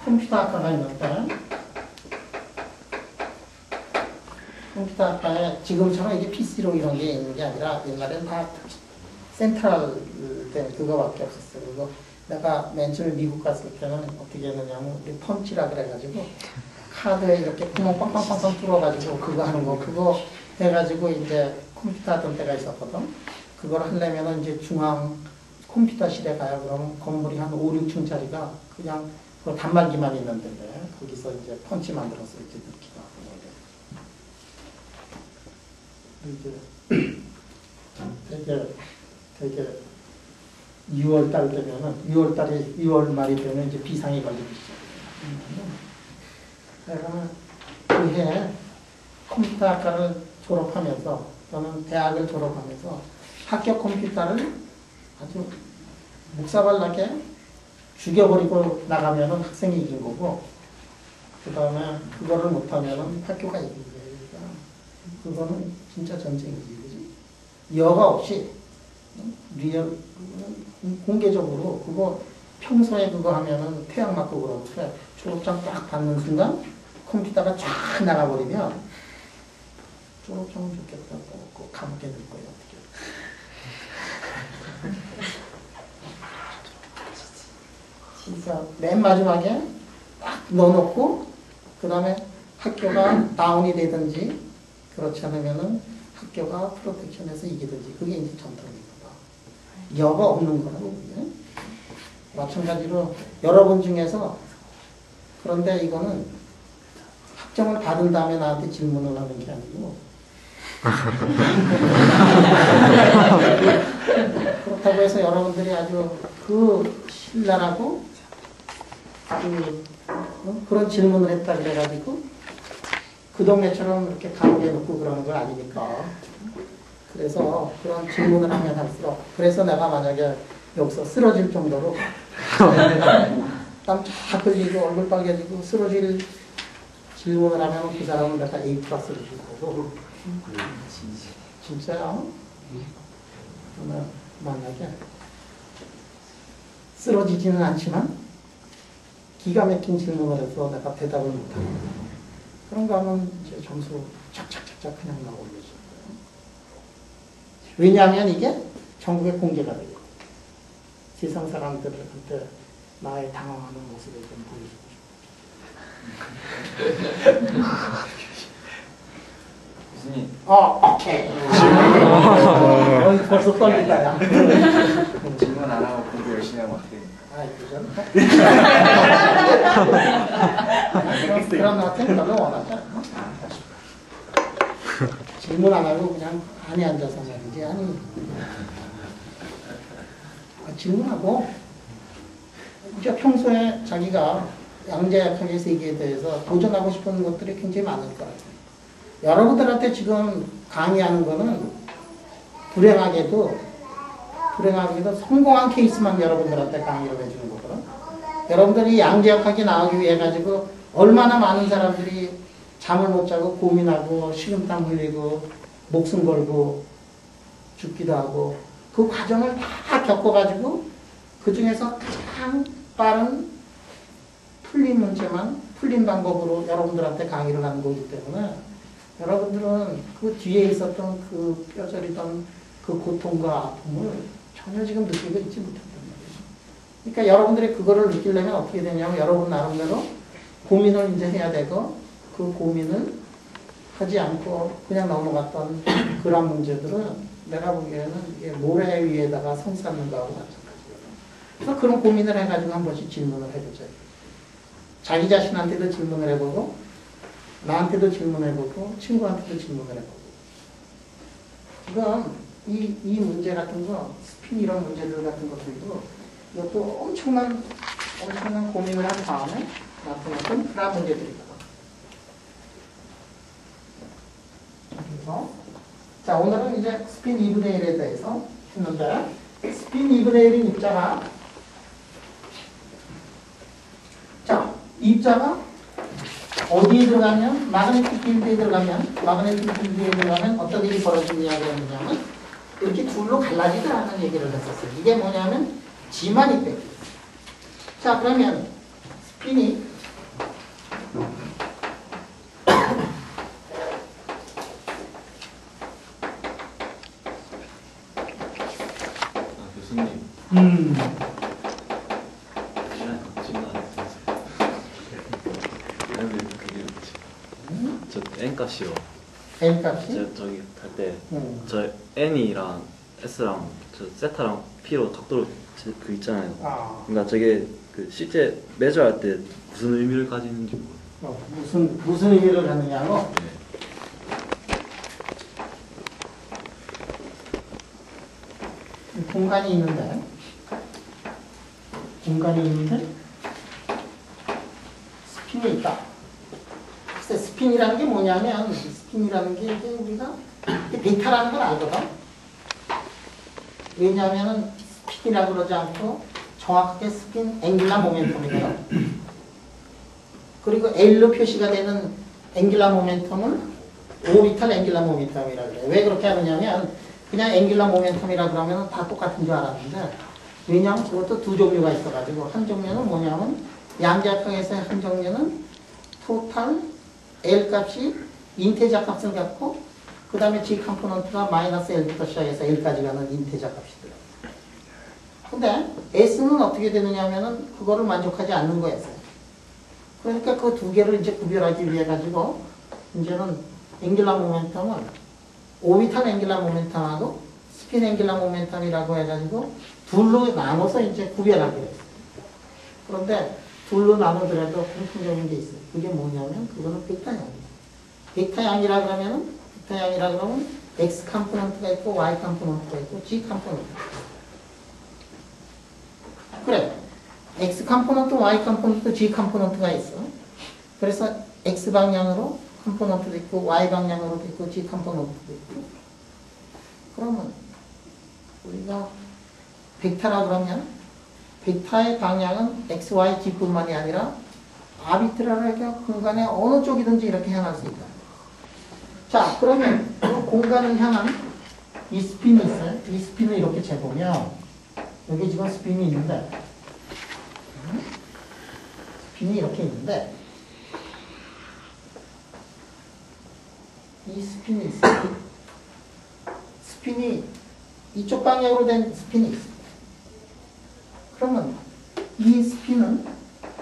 컴퓨터 학과가 있는데 컴퓨터 학과에 지금처럼 이게 PC로 이런 게 있는 게 아니라 옛날에는 다 센트럴 된 그거밖에 없었어요. 그리고 내가 맨 처음에 미국 갔을 때는 어떻게 했느냐면 우리 펀치라 그래가지고 카드에 이렇게 구멍 빵빵빵빵 뚫어가지고 그거 하는 거 그거 해가지고 이제 컴퓨터 하던 때가 있었거든. 그걸 하려면 이제 중앙 컴퓨터실에 가요. 그러면 건물이 한 5, 6층짜리가 그냥 그 단말기만 있는 데인데 거기서 이제 펀치 만들어서 이렇게 넣기도 하고 되게 6월 달 되면은 6월 말이 되면 이제 비상이 걸리기 시작해요. 내가 그해 컴퓨터 학과를 졸업하면서 저는 대학을 졸업하면서 학교 컴퓨터를 아주 묵사발나게 죽여버리고 나가면은 학생이 이긴 거고 그 다음에 그거를 못하면은 학교가 이긴 거예요. 그러니까 그거는 진짜 전쟁이지, 그지? 여과 없이 리얼 공개적으로 그거 평소에 그거 하면은 태양 맞고 그러는데 졸업장 딱 받는 순간 컴퓨터가 쫙 나가버리면 졸업장은 좋겠다고 꼭 감옥에 넣을 거예요. 어떻게? 그러니까 맨 마지막에 딱 넣어놓고 그 다음에 학교가 다운이 되든지 그렇지 않으면은 학교가 프로텍션에서 이기든지 그게 이제 전통이거든. 여가 없는 거라고 그게. 마찬가지로 여러분 중에서 그런데 이거는 학점을 받은 다음에 나한테 질문을 하는 게 아니고 그렇다고 해서 여러분들이 아주 그 신랄하고 그 그런 질문을 했다 그래가지고 그 동네처럼 이렇게 감옥에 놓고 그러는 건 아니니까. 그래서 그런 질문을 하면 할수록 그래서 내가 만약에 여기서 쓰러질 정도로 땀 쫙 흘리고 얼굴 빨개지고 쓰러질 질문을 하면 그 사람은 내가 A 플러스를 줄 거고 진짜야? 그러면 만약에 쓰러지지는 않지만 기가 막힌 질문을 해서 내가 대답을 못하는 그런 거 하면 이제 점수 착착착착 그냥 나올려줄 거예요. 왜냐하면 이게 전국에 공개가 되고 세상 사람들한테 나의 당황하는 모습을 좀 보여주고 싶어요. 교수님. 오케이. 벌써 떨린다, 야. 질문 안 하고 공부 열심히 하면 어떻게 됩니까? 그런 것같은 별로 원하지 않아. 질문 안 하고 그냥 안에 앉아서 말이지. 아니, 질문하고 이제 평소에 자기가 양자역학의 세계에 대해서 도전하고 싶은 것들이 굉장히 많을 거예요. 여러분들한테 지금 강의하는 거는 불행하게도 성공한 케이스만 여러분들한테 강의를 해주는 거거든. 여러분들이 양자역학이 나오기 위해 가지고 얼마나 많은 사람들이 잠을 못 자고 고민하고 식은땀 흘리고 목숨 걸고 죽기도 하고 그 과정을 다 겪어가지고 그 중에서 가장 빠른 풀린 문제만 풀린 방법으로 여러분들한테 강의를 하는 거기 때문에 여러분들은 그 뒤에 있었던 그 뼈저리던 그 고통과 아픔을 전혀 지금 느끼고 있지 못한단 말이죠. 그러니까 여러분들이 그거를 느끼려면 어떻게 되냐면 여러분 나름대로 고민을 이제 해야 되고 그 고민을 하지 않고 그냥 넘어갔던 그런 문제들은 내가 보기에는 이게 모래 위에다가 성 쌓는 거하고 마찬가지거든요. 그래서 그런 고민을 해가지고 한 번씩 질문을 해보자. 자기 자신한테도 질문을 해보고 나한테도 질문해보고 친구한테도 질문을 해보고 지금 이 문제 같은 거 스핀 이런 문제들 같은 것들도 이것도 엄청난 고민을 한 다음에 나타났던 그런 문제들이거든. 그래서 자 오늘은 이제 스핀 2분의 1에 대해서 했는데 스핀 2분의 1인 입자가 자 입자가 어디에 들어가면 마그네틱 필드에 들어가면 어떤 일이 벌어지냐고 했냐면 이렇게 둘로 갈라지더라는 얘기를 했었어요. 이게 뭐냐면 지만이 뺏기. 자 그러면 스핀이 교수님. 시간 걷지만 저 n값이요. n값이 저기 할 때 저 n이랑 s랑 저 세타랑 p로 각도로 그 있잖아요. 그러니까 저게 그 실제 매저할 때 무슨 의미를 가지는지 모르겠어요. 무슨 의미를 갖느냐고. 공간이 있는데 스핀이 있다. 글쎄 스핀이라는 게 뭐냐면 스핀이라는 게 이제 우리가 베타라는 걸 알거든. 왜냐하면 스핀이라고 그러지 않고 정확하게 스핀 앵귤라 모멘텀이거든. 그리고 L로 표시가 되는 앵귤라 모멘텀은 오비탈 앵귤라 모멘텀이라고 그래요. 왜 그렇게 하느냐면 그냥 앵귤라 모멘텀이라 그러면 다 똑같은 줄 알았는데 왜냐하면 그것도 두 종류가 있어가지고 한 종류는 뭐냐면 양자역학에서의 한 종류는 토탈 L 값이 인테자 값을 갖고 그 다음에 G 컴포넌트가 마이너스 L부터 시작해서 L까지 가는 인테자 값이 들어요. 근데 S는 어떻게 되느냐 하면은 그거를 만족하지 않는 거였어요. 그러니까 그 두 개를 이제 구별하기 위해 가지고 이제는 앵귤라 모멘텀은 오비탈 앵귤라 모멘텀하고 스핀 앵귤라 모멘텀이라고 해가지고 둘로 나눠서 이제 구별하기로 했어요. 그런데 둘로 나누더라도 공통적인 게 있어요. 그게 뭐냐면 그거는 벡터양이에요. 벡터양이라 그러면 X 컴포넌트가 있고 Y 컴포넌트가 있고 G 컴포넌트가 있어요. 그래. X 컴포넌트, Y 컴포넌트, G 컴포넌트가 있어. 그래서 X 방향으로 컴포넌트도 있고 Y 방향으로도 있고 G 컴포넌트도 있고. 그러면 우리가 벡터라 그러면 벡터의 방향은 X, Y, G뿐만이 아니라 아비트라르하게 공간의 어느 쪽이든지 이렇게 향할 수 있다. 자, 그러면 이 공간을 향한 이 스핀이 있어요. 이 스핀을 이렇게 재보면 여기 지금 스핀이 있는데 스핀이 이렇게 있는데 이 스핀이 있어요. 스핀이 이쪽 방향으로 된 스핀이 있어요. 그러면 이 스핀은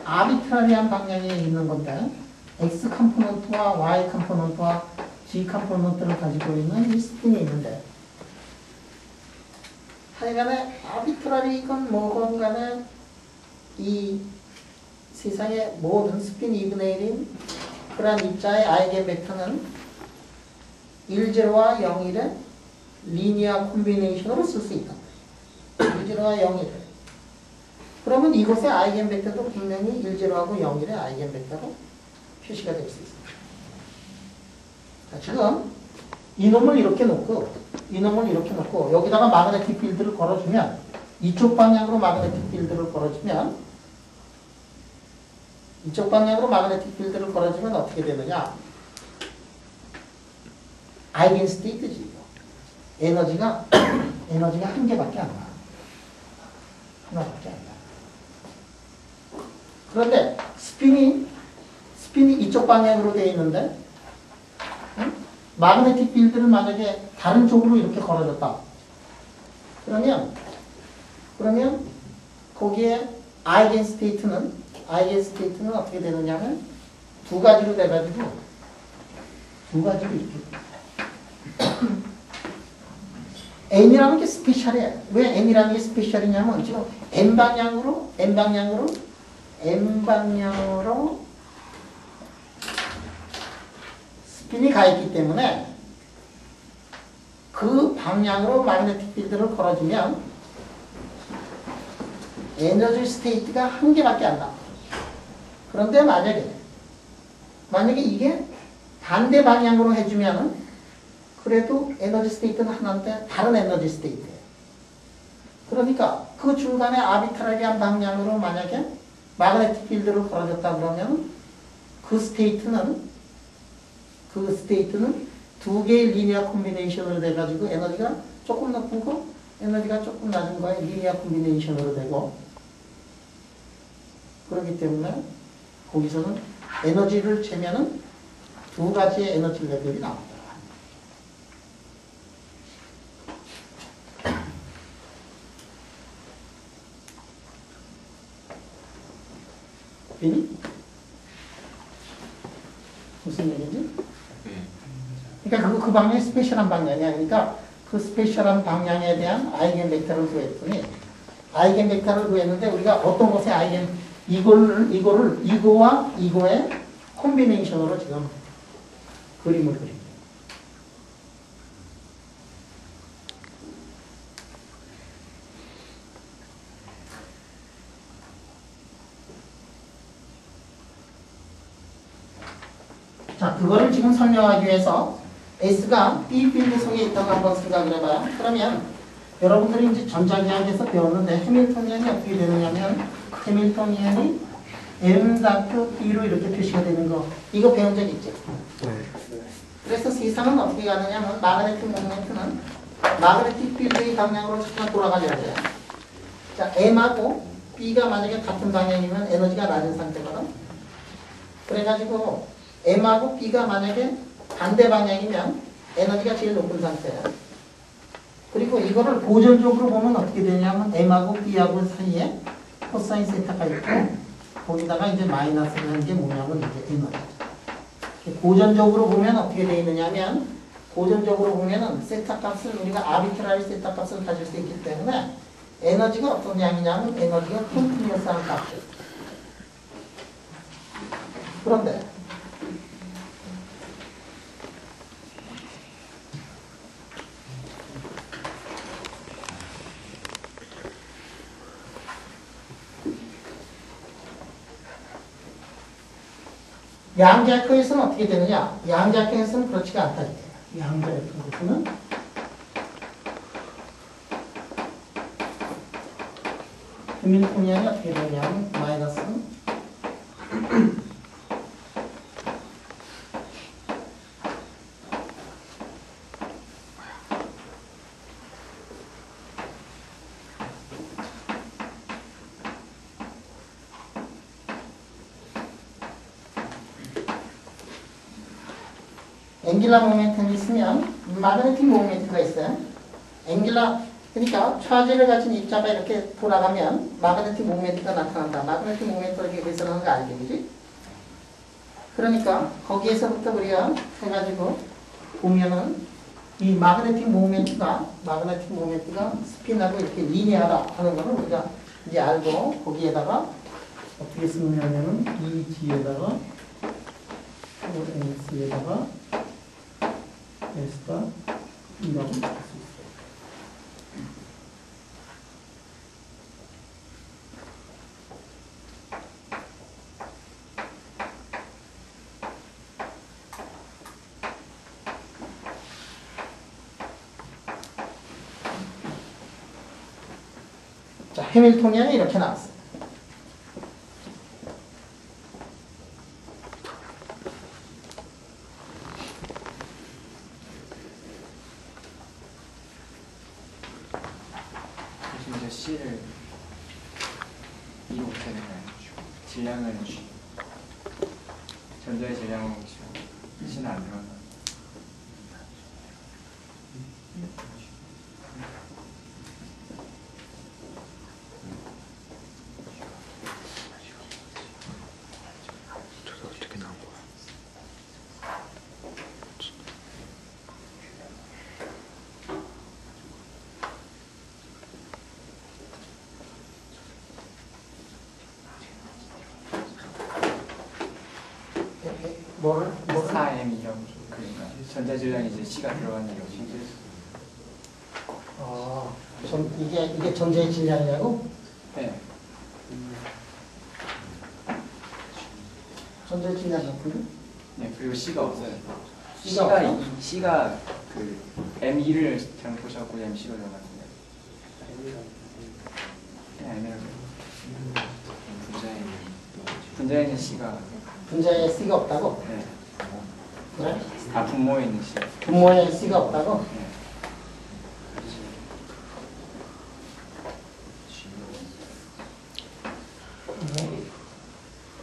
아비트라리한 방향에 있는 건데 X 컴포넌트와 Y 컴포넌트와 G 컴포넌트를 가지고 있는 이 스핀이 있는데 하여간에 아비트라리건 뭐건 간에 이 세상의 모든 스핀 2분의 1인 그러한 입자의 아이겐 벡터는 10와 0일의 리니어 콤비네이션으로 쓸 수 있다. 10와 0일. 그러면 이곳의 아이겐 벡터도 분명히 10하고 0일의 아이겐 벡터로 표시가 될 수 있습니다. 자, 지금 이놈을 이렇게 놓고 여기다가 마그네틱 필드를 걸어주면 이쪽 방향으로 마그네틱 필드를 걸어주면 어떻게 되느냐? 아이겐 스테이트지. 에너지가 한 개밖에 안 나. 하나밖에 안 나. 그런데 스핀이 이쪽 방향으로 되어 있는데 마그네틱 필드를 만약에 다른 쪽으로 이렇게 걸어줬다. 그러면 거기에 아이겐 스테이트는 어떻게 되느냐면 두 가지로 돼가지고 이렇게 N이라는 게 스페셜이에요. 왜 N이라는 게 스페셜이냐면 지금 N 방향으로 스핀이 가 있기 때문에 그 방향으로 마그네틱 필드를 걸어주면 에너지 스테이트가 한 개밖에 안 나와. 그런데 만약에 이게 반대 방향으로 해주면은 그래도 에너지 스테이트는 하나인데 다른 에너지 스테이트예요. 그러니까 그 중간에 아비트라리한 방향으로 만약에 마그네틱 필드를 걸어줬다 그러면 그 스테이트는 두 개의 리니어 콤비네이션으로 돼가지고 에너지가 조금 높은 거, 에너지가 조금 낮은 거에 리니어 콤비네이션으로 되고 그렇기 때문에 거기서는 에너지를 재면은 두 가지의 에너지 레벨이 나옵니다. 무슨 얘기지? 그러니까 그 방향이 스페셜한 방향이야. 그러니까 그 스페셜한 방향에 대한 아이겐 벡터를 구했더니 아이겐 벡터를 구했는데 우리가 어떤 곳에 이거와 이거의 콤비네이션으로 지금 그림을 그립니다. 자, 그거를 지금 설명하기 위해서 S가 B 필드 속에 있다고 한번 생각을 해봐요. 그러면 여러분들이 이제 전자기하학에서 배웠는데 해밀토니안이 어떻게 되느냐면 해밀토니안이 M.B로 이렇게 표시가 되는 거 이거 배운 적 있죠? 그래서 세상은 어떻게 가느냐면 마그네틱 모멘트는 마그네틱 필드의 방향으로 잠깐 돌아가려야 돼요. 자, M하고 B가 만약에 같은 방향이면 에너지가 낮은 상태거든. 그래가지고 M하고 B가 만약에 반대 방향이면 에너지가 제일 높은 상태예요. 그리고 이거를 고전적으로 보면 어떻게 되냐면 M하고 B하고 사이에 코사인 세타가 있고 거기다가 이제 마이너스를 한 게 뭐냐면 이제 에너지. 고전적으로 보면 어떻게 되어 있느냐면 고전적으로 보면은 세타 값을 우리가 아비트라리 세타 값을 가질 수 있기 때문에 에너지가 어떤 양이냐면 에너지가 컨티뉴어스한 값이에요. 그런데 양자역학에서는 어떻게 되느냐? 양자역학에서는 그렇지가 않다. 양자역학에서는 해밀토니안이 어떻게 되느냐? 마이너스 앵길라 모멘텀이 있으면 마그네틱 모멘트가 있어요. 그러니까 차지를 가진 입자가 이렇게 돌아가면 마그네틱 모멘트가 나타난다. 마그네틱 모멘트를 이렇게 계산하는 거 알지, 그지? 그러니까 거기에서부터 우리가 해가지고 보면은 이 마그네틱 모멘트가 스핀하고 이렇게 리니어하다 하는 거를 우리가 이제 알고 거기에다가 어떻게 쓰느냐면은 EG에다가 OS에다가 S가 이라고 쓸 수 있어요. 자, 해밀토니안이 이렇게 나왔어요. 이제 C를 이로 어떻게 되나요? 질량을 전자의 질량을 C는 안 들어가요. 저게 어떻게 나온 거야? 뭐를? 4m이라고 그러니까 전자 질량이 이제 C가 들어가는 거지. 이게 전자의 질량이냐고? 네. 전자의 질량 같은데? 네, 그리고 C가 없어요. C가 없어? C가 그 M2를 잘못 보셔갖고 MC가 들어갔는데. 네, M이라고. 분자에는 C가. 분자에 C가 없다고? 네. 그래? 분모에 있는 C. 분모에 C가 없다고? 네.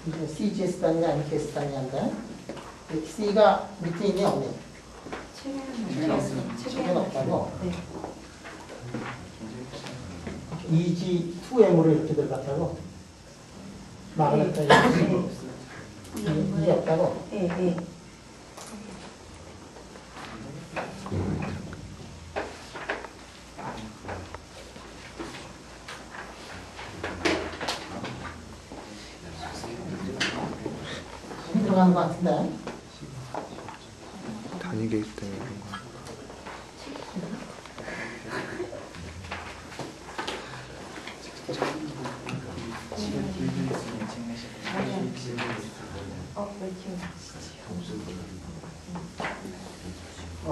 이제 CGS단이냐 MKS단이냐인데 C가 밑에 있니 없니? 책에는 없다고? EG2M으로 이렇게 들어갔다고? 마그네타이 이게 없다고? 네. 들어가는 것 같은데? 단위계 때문에 그런 거.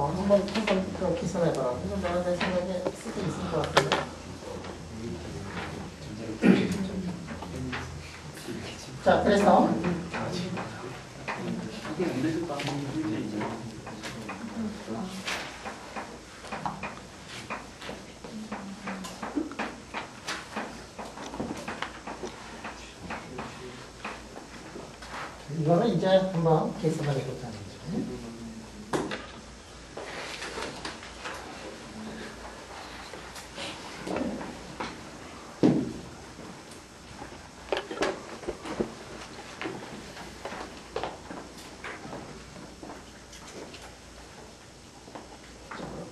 한번 계산해봐라. 이건 나는 내 생각에 쓰기 있을 것 같은데. 자, 그래서 이거는 이제 한번 계산을 해보자는 거죠.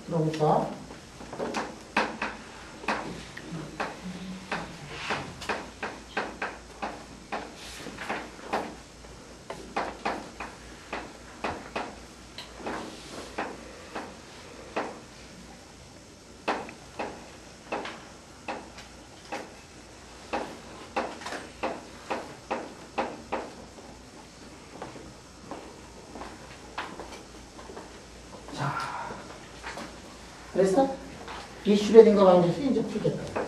그러니까 그래서 이 슈레딩거 방정식 이제 풀겠다.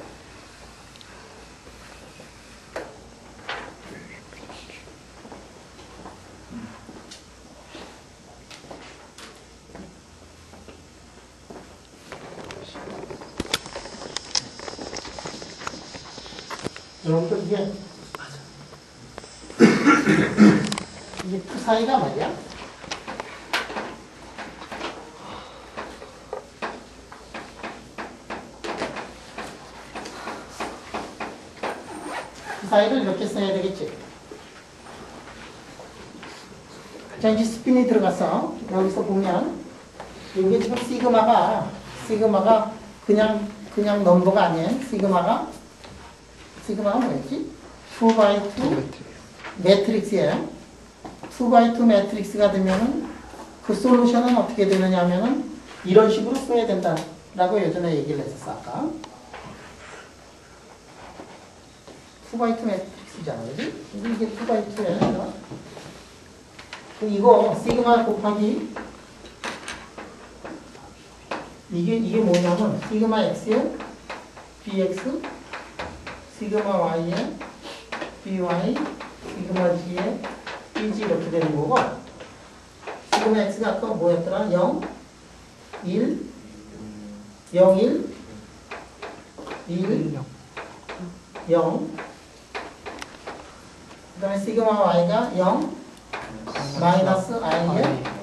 여러분들 이게 투사이가 말이야. 투사이를 이렇게 써야 되겠지. 자, 이제 스핀이 들어가서 여기서 보면 이게 지금 시그마가 그냥 넘버가 아니에요. 시그마가 뭐였지? 2x2 매트릭스예요. 2x2 매트릭스가 되면은 그 솔루션은 어떻게 되느냐 하면은 이런 식으로 써야 된다라고 예전에 얘기를 했었어, 아까. 2x2 매트릭스잖아, 그지? 이게 2x2예요. 이거 시그마 곱하기 이게 뭐냐면 시그마 x에 bx 시그마 y에 by 시그마 g에 bg 이렇게 되는 거고 시그마 x가 아까 뭐였더라? 0 1 0 1 1 0 그 다음에 시그마 y가 0 마이너스 i에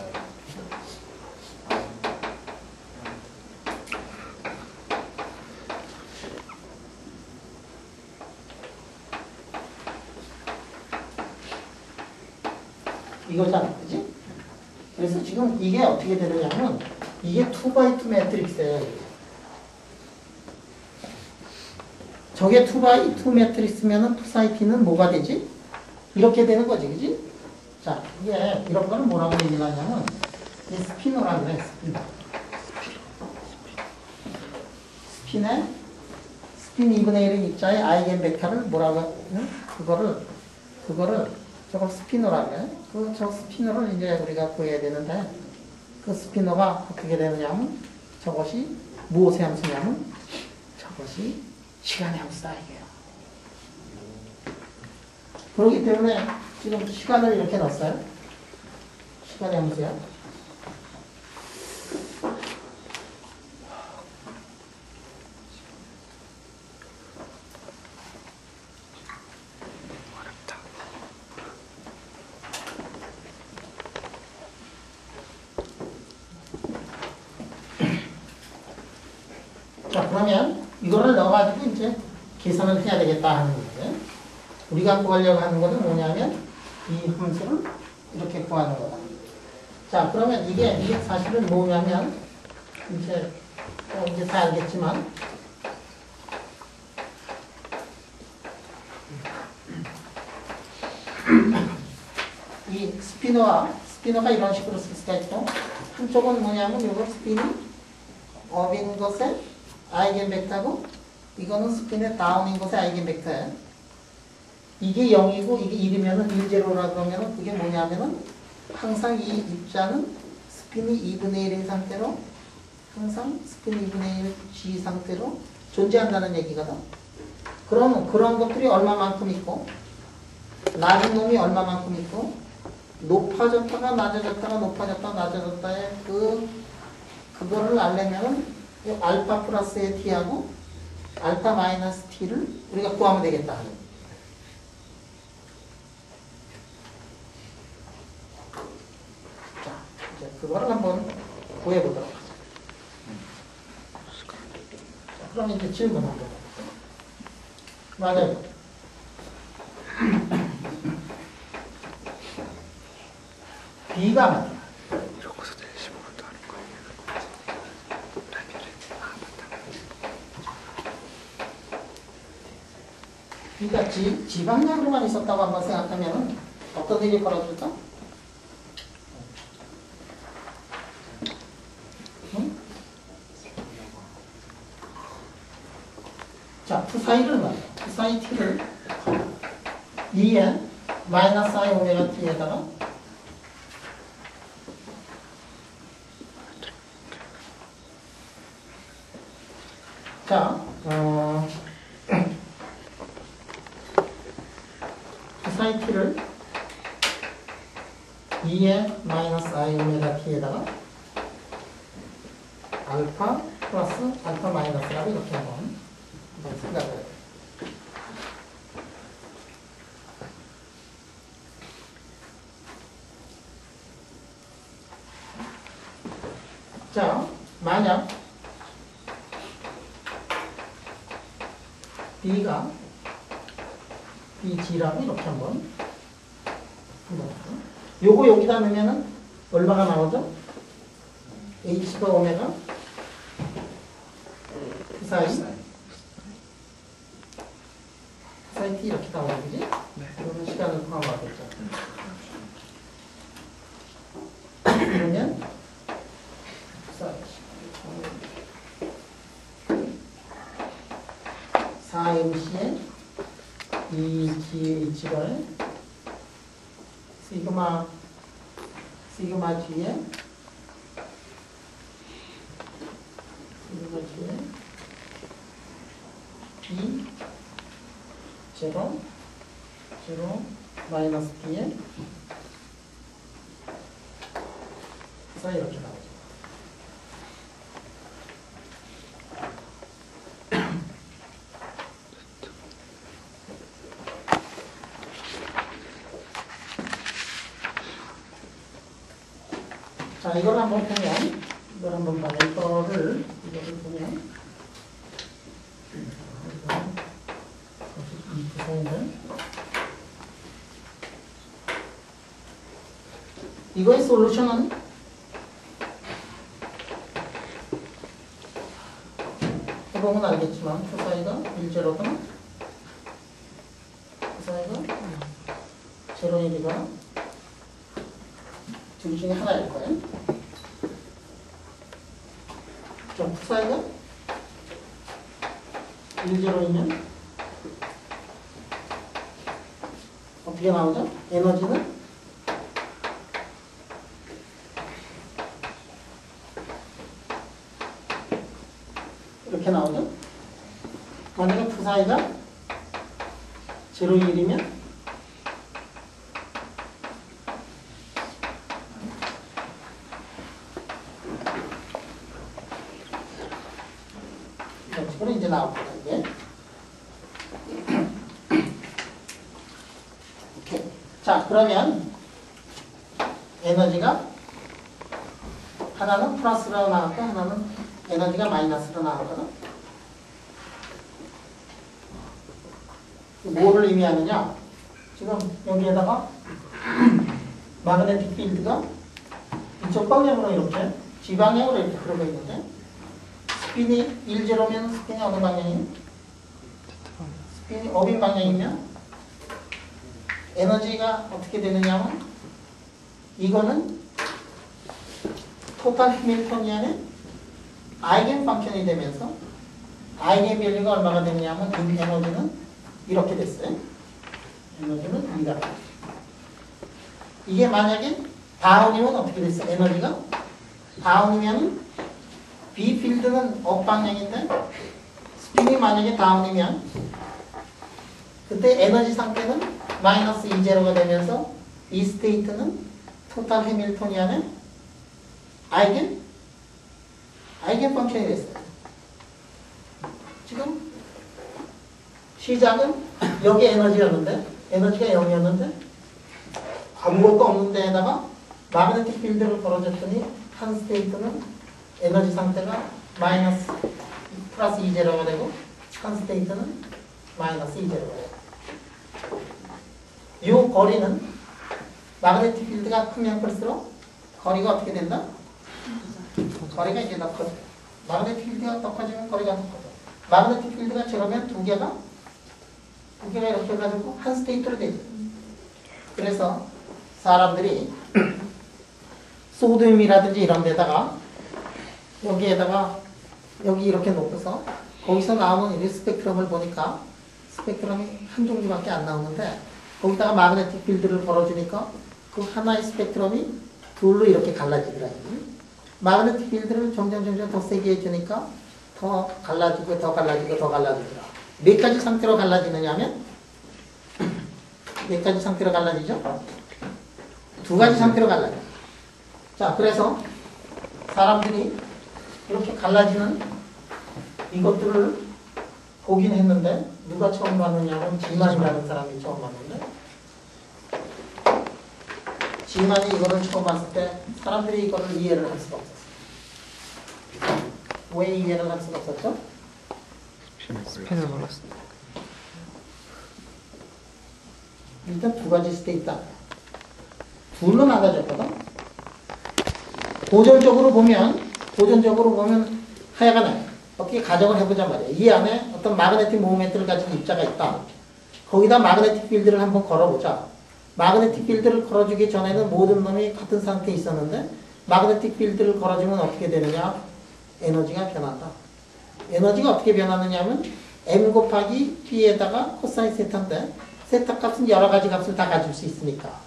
이거잖아, 그지? 그래서 지금 이게 어떻게 되느냐면 이게 2x2 매트릭스예요. 저게 2x2 매트릭스면은 투사이티는 뭐가 되지? 이렇게 되는 거지, 그지? 자, 이게 이런 거는 뭐라고 얘기를 하냐면 이 스피너라고 그래, 스피너. 스핀 2분의 1의 입자의 아이겐 벡터를 뭐라고 그거를 저걸 스피너라고 해. 저 스피너를 이제 우리가 구해야 되는데 그 스피너가 어떻게 되느냐면 저것이 무엇의 함수냐면 저것이 시간의 함수다 이게요. 그렇기 때문에 지금 시간을 이렇게 넣었어요. 시간의 함수야. 자, 그러면 이거를 넣어가지고 이제 계산을 해야 되겠다 하는 거예요. 우리가 구하려고 하는 거는 뭐냐면 이 함수를 이렇게 구하는 거다. 자, 그러면 이게 사실은 뭐냐면 이제 다 알겠지만 이 스피너가 이런 식으로 쓸 수가 있고 한쪽은 뭐냐면 이거 스핀이 업인 것에 아이겐 벡터고 이거는 스핀의 다운인 것에 아이겐 벡터예요. 이게 0이고 이게 1이면은 1제로라 그러면은 그게 뭐냐면은 항상 이 입자는 스핀이 2분의 1인 상태로 항상 스핀 2분의 1 G 상태로 존재한다는 얘기거든. 그러면 그런 것들이 얼마만큼 있고 낮은 놈이 얼마만큼 있고 높아졌다가 낮아졌다가 높아졌다가 낮아졌다의 그거를 알려면은 알파 플러스의 t하고 알파 마이너스 t를 우리가 구하면 되겠다. 자, 이제 그거를 한번 구해보도록 하죠. 자, 그럼 이제 질문 한번 해볼게요. 맞아요. B가 맞아요. 이러고서 내일 15분도 하는 거예요. 그러니까 지방량으로만 있었다고 한번 생각하면 어떤 일이 벌어질까? 응? 자, 투사이를 말이야. 투사이 t를 2n 마이너스 i 오메가 t에다가 자, 사인 t를 2의 마이너스 i 오메가 t에다가 알파 플러스 알파 마이너스라고 이렇게 한번 생각을 해요. 자, 만약 B가 BG라고 이렇게 한번 요거 여기다 넣으면은 얼마가 나오죠? H가 오메가 사인 T 이렇게 나오는 거지? 그러면 시간을 포함하겠죠. 그러면 4mc의 2GH를 시그마 G에 B 0 마이너스 B에 그래서 이렇게 나오죠. 자, 이걸 한번 보면, 이거를 보면, 이 부분을, 이거의 솔루션은 해보면 알겠지만, 그 사이가 1제로거나, 그 사이가 0, 1이거나, 둘 중에 하나일 거예요. 자, 사이가 1, 0이면 어떻게 나오죠? 에너지는 이렇게 나오죠? 만약에 그 사이가 0, 1이면 식으로 이제 나옵니다. 이게. 오케이. 자, 그러면 에너지가 하나는 플러스로 나왔고 하나는 에너지가 마이너스로 나왔거든. 뭐를 의미하느냐? 지금 여기에다가 마그네틱 필드가 이쪽 방향으로 이렇게 G방향으로 이렇게 흐르고 있는데 스핀이 1제로면 스핀이 어느 방향이에요? 스핀이 어빈 방향이면 에너지가 어떻게 되느냐면 이거는 토탈 해밀토니안의 아이겐 펑션이 되면서 아이겐 밸류가 얼마가 됐냐면 이 에너지는 이렇게 됐어요. 에너지는 2가. 이게 만약에 다운이면 어떻게 됐어요? 에너지가 다운이면 B 필드는 업 방향인데 스핀이 만약에 다운이면 그때 에너지 상태는 마이너스 2제로가 되면서 이 스테이트는 토탈 해밀토니안의 아이겐 펑션이 됐어요. 지금 시작은 여기 에너지였는데 에너지가 0이었는데 아무것도 없는 데에다가 마그네틱 필드를 걸어줬더니 한 스테이트는 에너지 상태가 마이너스 플러스 2제로가 되고 한 스테이트는 마이너스 2제로가 돼요. 이 거리는 마그네틱 필드가 크면 클수록 거리가 어떻게 된다? 거리가 이제 더 커져. 마그네틱 필드가 더 커지면 거리가 더 커져. 마그네틱 필드가 제로면 두 개가 이렇게 해가지고 한 스테이트로 되죠. 그래서 사람들이 소듐이라든지 이런 데다가 여기에다가 여기 이렇게 놓고서 거기서 나오는 이 스펙트럼을 보니까 스펙트럼이 한 종류밖에 안 나오는데 거기다가 마그네틱 필드를 걸어주니까 그 하나의 스펙트럼이 둘로 이렇게 갈라지더라고요. 마그네틱 필드를 점점 더 세게 해주니까 더 갈라지고 더 갈라지고 더 갈라지더라. 몇 가지 상태로 갈라지느냐면 몇 가지 상태로 갈라지죠? 두 가지 상태로 갈라져. 자, 그래서 사람들이 이렇게 갈라지는 이것들을 보긴 했는데 누가 처음 봤느냐면 지만이라는 사람이 처음 봤는데 지만이 이거를 처음 봤을 때 사람들이 이거를 이해를 할 수가 없었어요. 왜 이해를 할 수가 없었죠? 스핀을 몰랐어. 일단 두 가지 스테이트다. 둘로 나눠졌거든. 고전적으로 보면 하여간에 어떻게 가정을 해보자 말이야. 이 안에 어떤 마그네틱 모멘트를 가진 입자가 있다. 거기다 마그네틱 필드를 한번 걸어보자. 마그네틱 필드를 걸어주기 전에는 모든 놈이 같은 상태에 있었는데 마그네틱 필드를 걸어주면 어떻게 되느냐? 에너지가 변한다. 에너지가 어떻게 변하느냐면 m 곱하기 p에다가 코사인 세타인데 세타 값은 여러 가지 값을 다 가질 수 있으니까.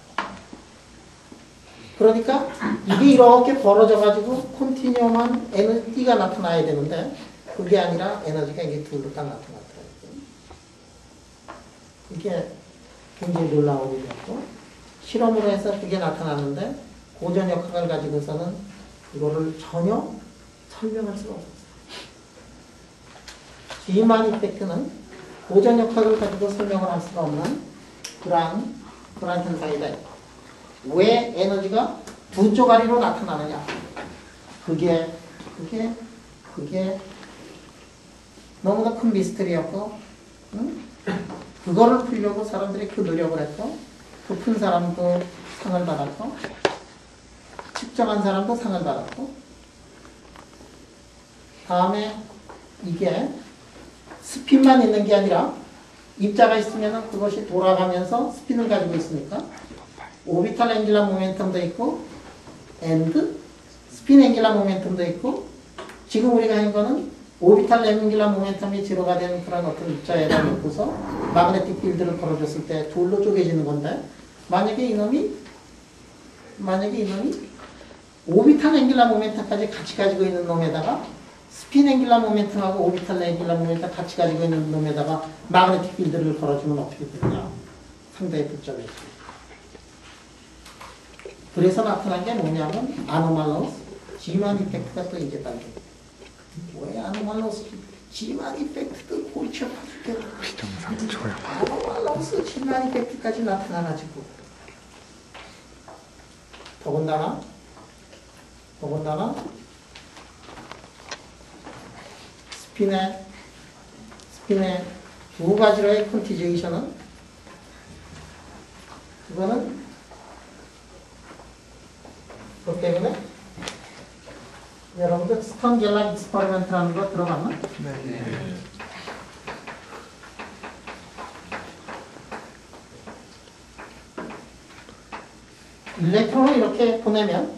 그러니까 이게 이렇게 벌어져가지고 콘티뉴엄한 에너지가 나타나야 되는데 그게 아니라 에너지가 이게 둘로 딱 나타나더라고요. 이게 굉장히 놀라운 일이었고 실험으로 해서 그게 나타나는데 고전 역학을 가지고서는 그거를 전혀 설명할 수가 없었어요. 지만 이펙트는 고전 역학을 가지고 설명을 할 수가 없는 그러한 현상이다. 왜 에너지가 두 쪼가리로 나타나느냐? 그게 너무나 큰 미스터리였고, 응? 그거를 풀려고 사람들이 그 노력을 했고, 그 푼 사람도 상을 받았고, 측정한 사람도 상을 받았고, 다음에 이게 스핀만 있는 게 아니라 입자가 있으면 그것이 돌아가면서 스핀을 가지고 있으니까 오비탈 앵귤러 모멘텀도 있고 and 스핀 앵귤러 모멘텀도 있고 지금 우리가 한 거는 오비탈 앵귤러 모멘텀이 제로가 된 그런 어떤 입자에다 놓고서 마그네틱 필드를 걸어줬을 때 둘로 쪼개지는 건데 만약에 이놈이 오비탈 앵귤러 모멘텀까지 같이 가지고 있는 놈에다가 스핀 앵귤러 모멘텀하고 오비탈 앵귤러 모멘텀 같이 가지고 있는 놈에다가 마그네틱 필드를 걸어주면 어떻게 되느냐? 상당히 복잡해져. 그래서 나타난 게 뭐냐면 아노말로스 지만 이펙트가 또 이제 딸려. 왜 아노말로스 지만 이펙트도 골치 아파질 때 비정상조야. 아노말로스 지만 이펙트까지 나타나가지고 더군다나 스핀의 두 가지로의 콘티제이션은 그거는 그것 때문에 여러분들 스턴 갤락 익스퍼리먼트라는 거 들어봤나? 네. 일렉트론을 이렇게 보내면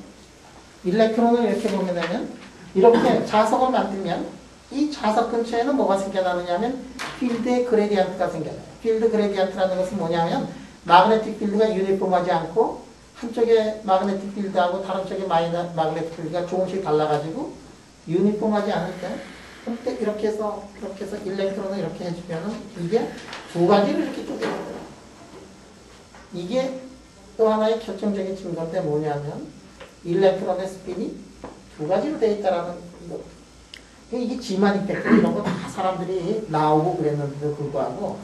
이렇게 자석을 만들면 이 자석 근처에는 뭐가 생겨나느냐면 필드의 그레디언트가 생겨나요. 필드 그레디언트라는 것은 뭐냐면 마그네틱 필드가 유니폼하지 않고 한쪽에 마그네틱 필드하고 다른 쪽에 마그네틱 필드가 조금씩 달라가지고 유니폼하지 않을 때 그때 이렇게 해서 일렉트론을 이렇게 해주면은 이게 두 가지를 이렇게 쪼개져요. 이게 또 하나의 결정적인 증거인데 뭐냐면 일렉트론의 스핀이 두 가지로 되어 있다라는 거. 이게 지만 이펙트 이런 거 다 사람들이 나오고 그랬는데도 불구하고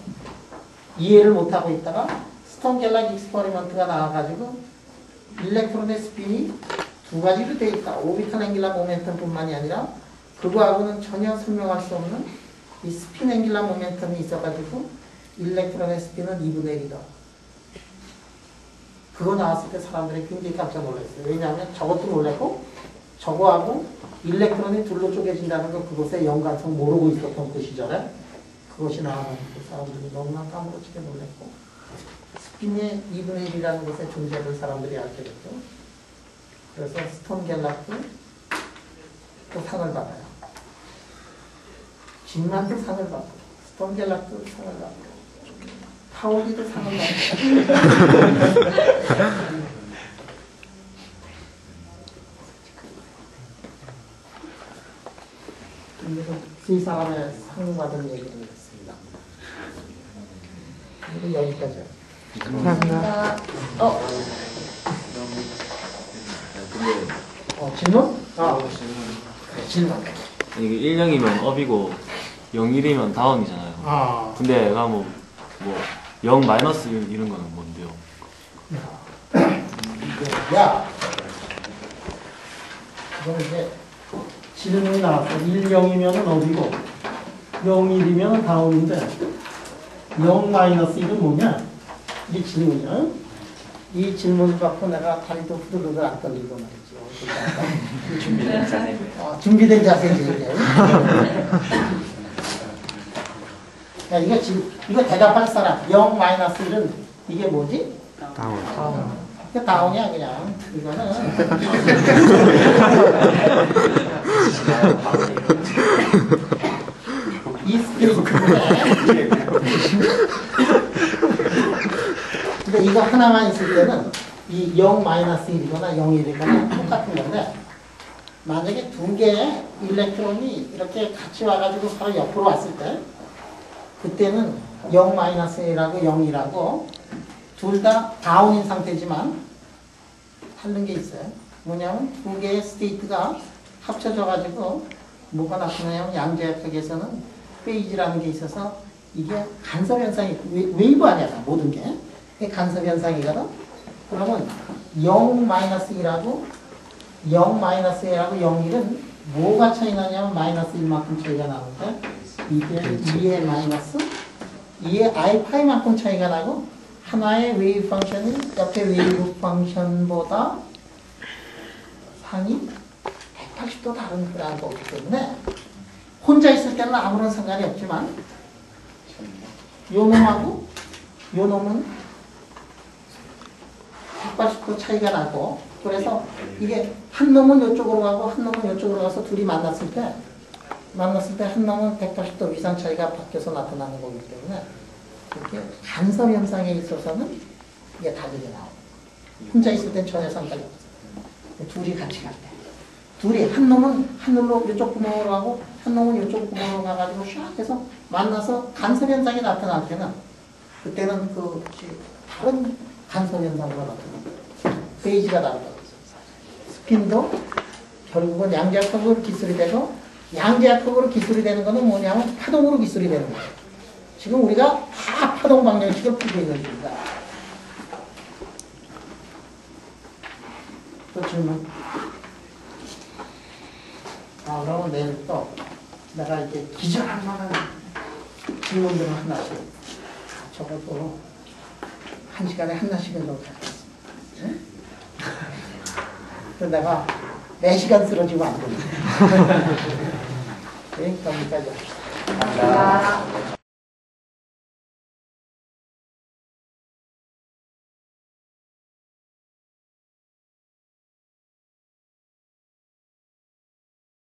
이해를 못하고 있다가 스턴 갤락 익스퍼리먼트가 나와가지고 일렉트론의 스핀이 두 가지로 되어 있다. 오비탈 앵귤러 모멘텀 뿐만이 아니라 그거하고는 전혀 설명할 수 없는 이 스핀 앵귤러 모멘텀이 있어가지고 일렉트론의 스핀은 2분의 1이다. 그거 나왔을 때 사람들이 굉장히 깜짝 놀랐어요. 왜냐하면 저것도 놀랐고 저거하고 일렉트론이 둘로 쪼개진다는 거 그것의 연관성 모르고 있었던 그 시절에 그것이 나와가지고 사람들이 너무나 까무러치게 놀랐고 스핀의 2분의 1이라는 것의 존재를 사람들이 알게 됐죠. 그래서 스톤 갤락도 또 상을 받아요. 진만도 상을 받고 스톤 갤락도 상을 받고 파울리도 상을 받고 세 사람의 상 받은 얘기를 했습니다. 오늘은 여기까지요. 감사합니다. 질문? 그래, 질문. 이게 1, 0이면 업이고 0, 1이면 다운이잖아요. 근데 얘가 뭐 0 마이너스 이런 거는 뭔데요? 야, 이거는 이제 질문이 나왔어. 1, 0이면 업이고 0, 1이면 다운인데 0 마이너스 1은 뭐냐? 이게 질문이야. 이 질문을 갖고 내가 다리도 후들후들 안 떨리고 말이죠. 준비된 자세고요. 준비된 자세지. 이게. 야, 이거 대답할 사람. 0 마이너스 1은 이게 뭐지? 다운. 이게 다운이야, 그냥. 이거는. 이 스피릿인데. 근데 이거 하나만 있을 때는 이 0 마이너스 1이거나 0, 1이거나 똑같은 건데, 만약에 두 개의 일렉트론이 이렇게 같이 와가지고 서로 옆으로 왔을 때, 그때는 0 마이너스 1하고 0이라고 둘 다 다운인 상태지만 다른 게 있어요. 뭐냐면 두 개의 스테이트가 합쳐져가지고 뭐가 나타나냐면 양자역학에서는 페이지라는 게 있어서 이게 간섭현상이 웨이브 아니야 모든 게. 이게 간섭현상이거든. 그러면 0 마이너스 1하고 0 마이너스 1하고 0, 1은 뭐가 차이 나냐면 마이너스 1만큼 차이가 나는데 이게 2의 마이너스 2의 i 파이만큼 차이가 나고 하나의 웨이브 펑션이 옆에 웨이브 펑션보다 상이 180도 다른 그런 거기 때문에 혼자 있을 때는 아무런 상관이 없지만 요 놈하고 요 놈은 180도 차이가 나고 그래서 이게 한 놈은 이쪽으로 가고 한 놈은 이쪽으로 가서 둘이 만났을 때 한 놈은 180도 위상 차이가 바뀌어서 나타나는 거기 때문에 이렇게 간섭 현상에 있어서는 이게 다르게 나와요. 혼자 있을 땐 전혀 상관이 없어요. 둘이 같이 갈 때. 둘이 한 놈은 하늘로 이쪽 구멍으로 가고 한 놈은 이쪽 구멍으로 가가지고 샥 해서 만나서 간섭 현상이 나타날 때는 그때는 그 다른 간섭 현상으로 나타납니다. 페이지가 다르다고. 스핀도 결국은 양자역학으로 기술이 되고 양자역학으로 기술이 되는 거는 뭐냐면 파동으로 기술이 되는 거예요. 지금 우리가 다 파동 방정식을 풀고 있는 중입니다. 또 질문? 그러면 내일부터 내가 이제 기절할 만한 질문들을 하나씩 적어도 1시간에 하나씩은 좀 하겠습니다. 네? 그래서 내가 4시간 쓰러지면 안 됩니다. 그러니까 여기까지 합시다. 감사합니다.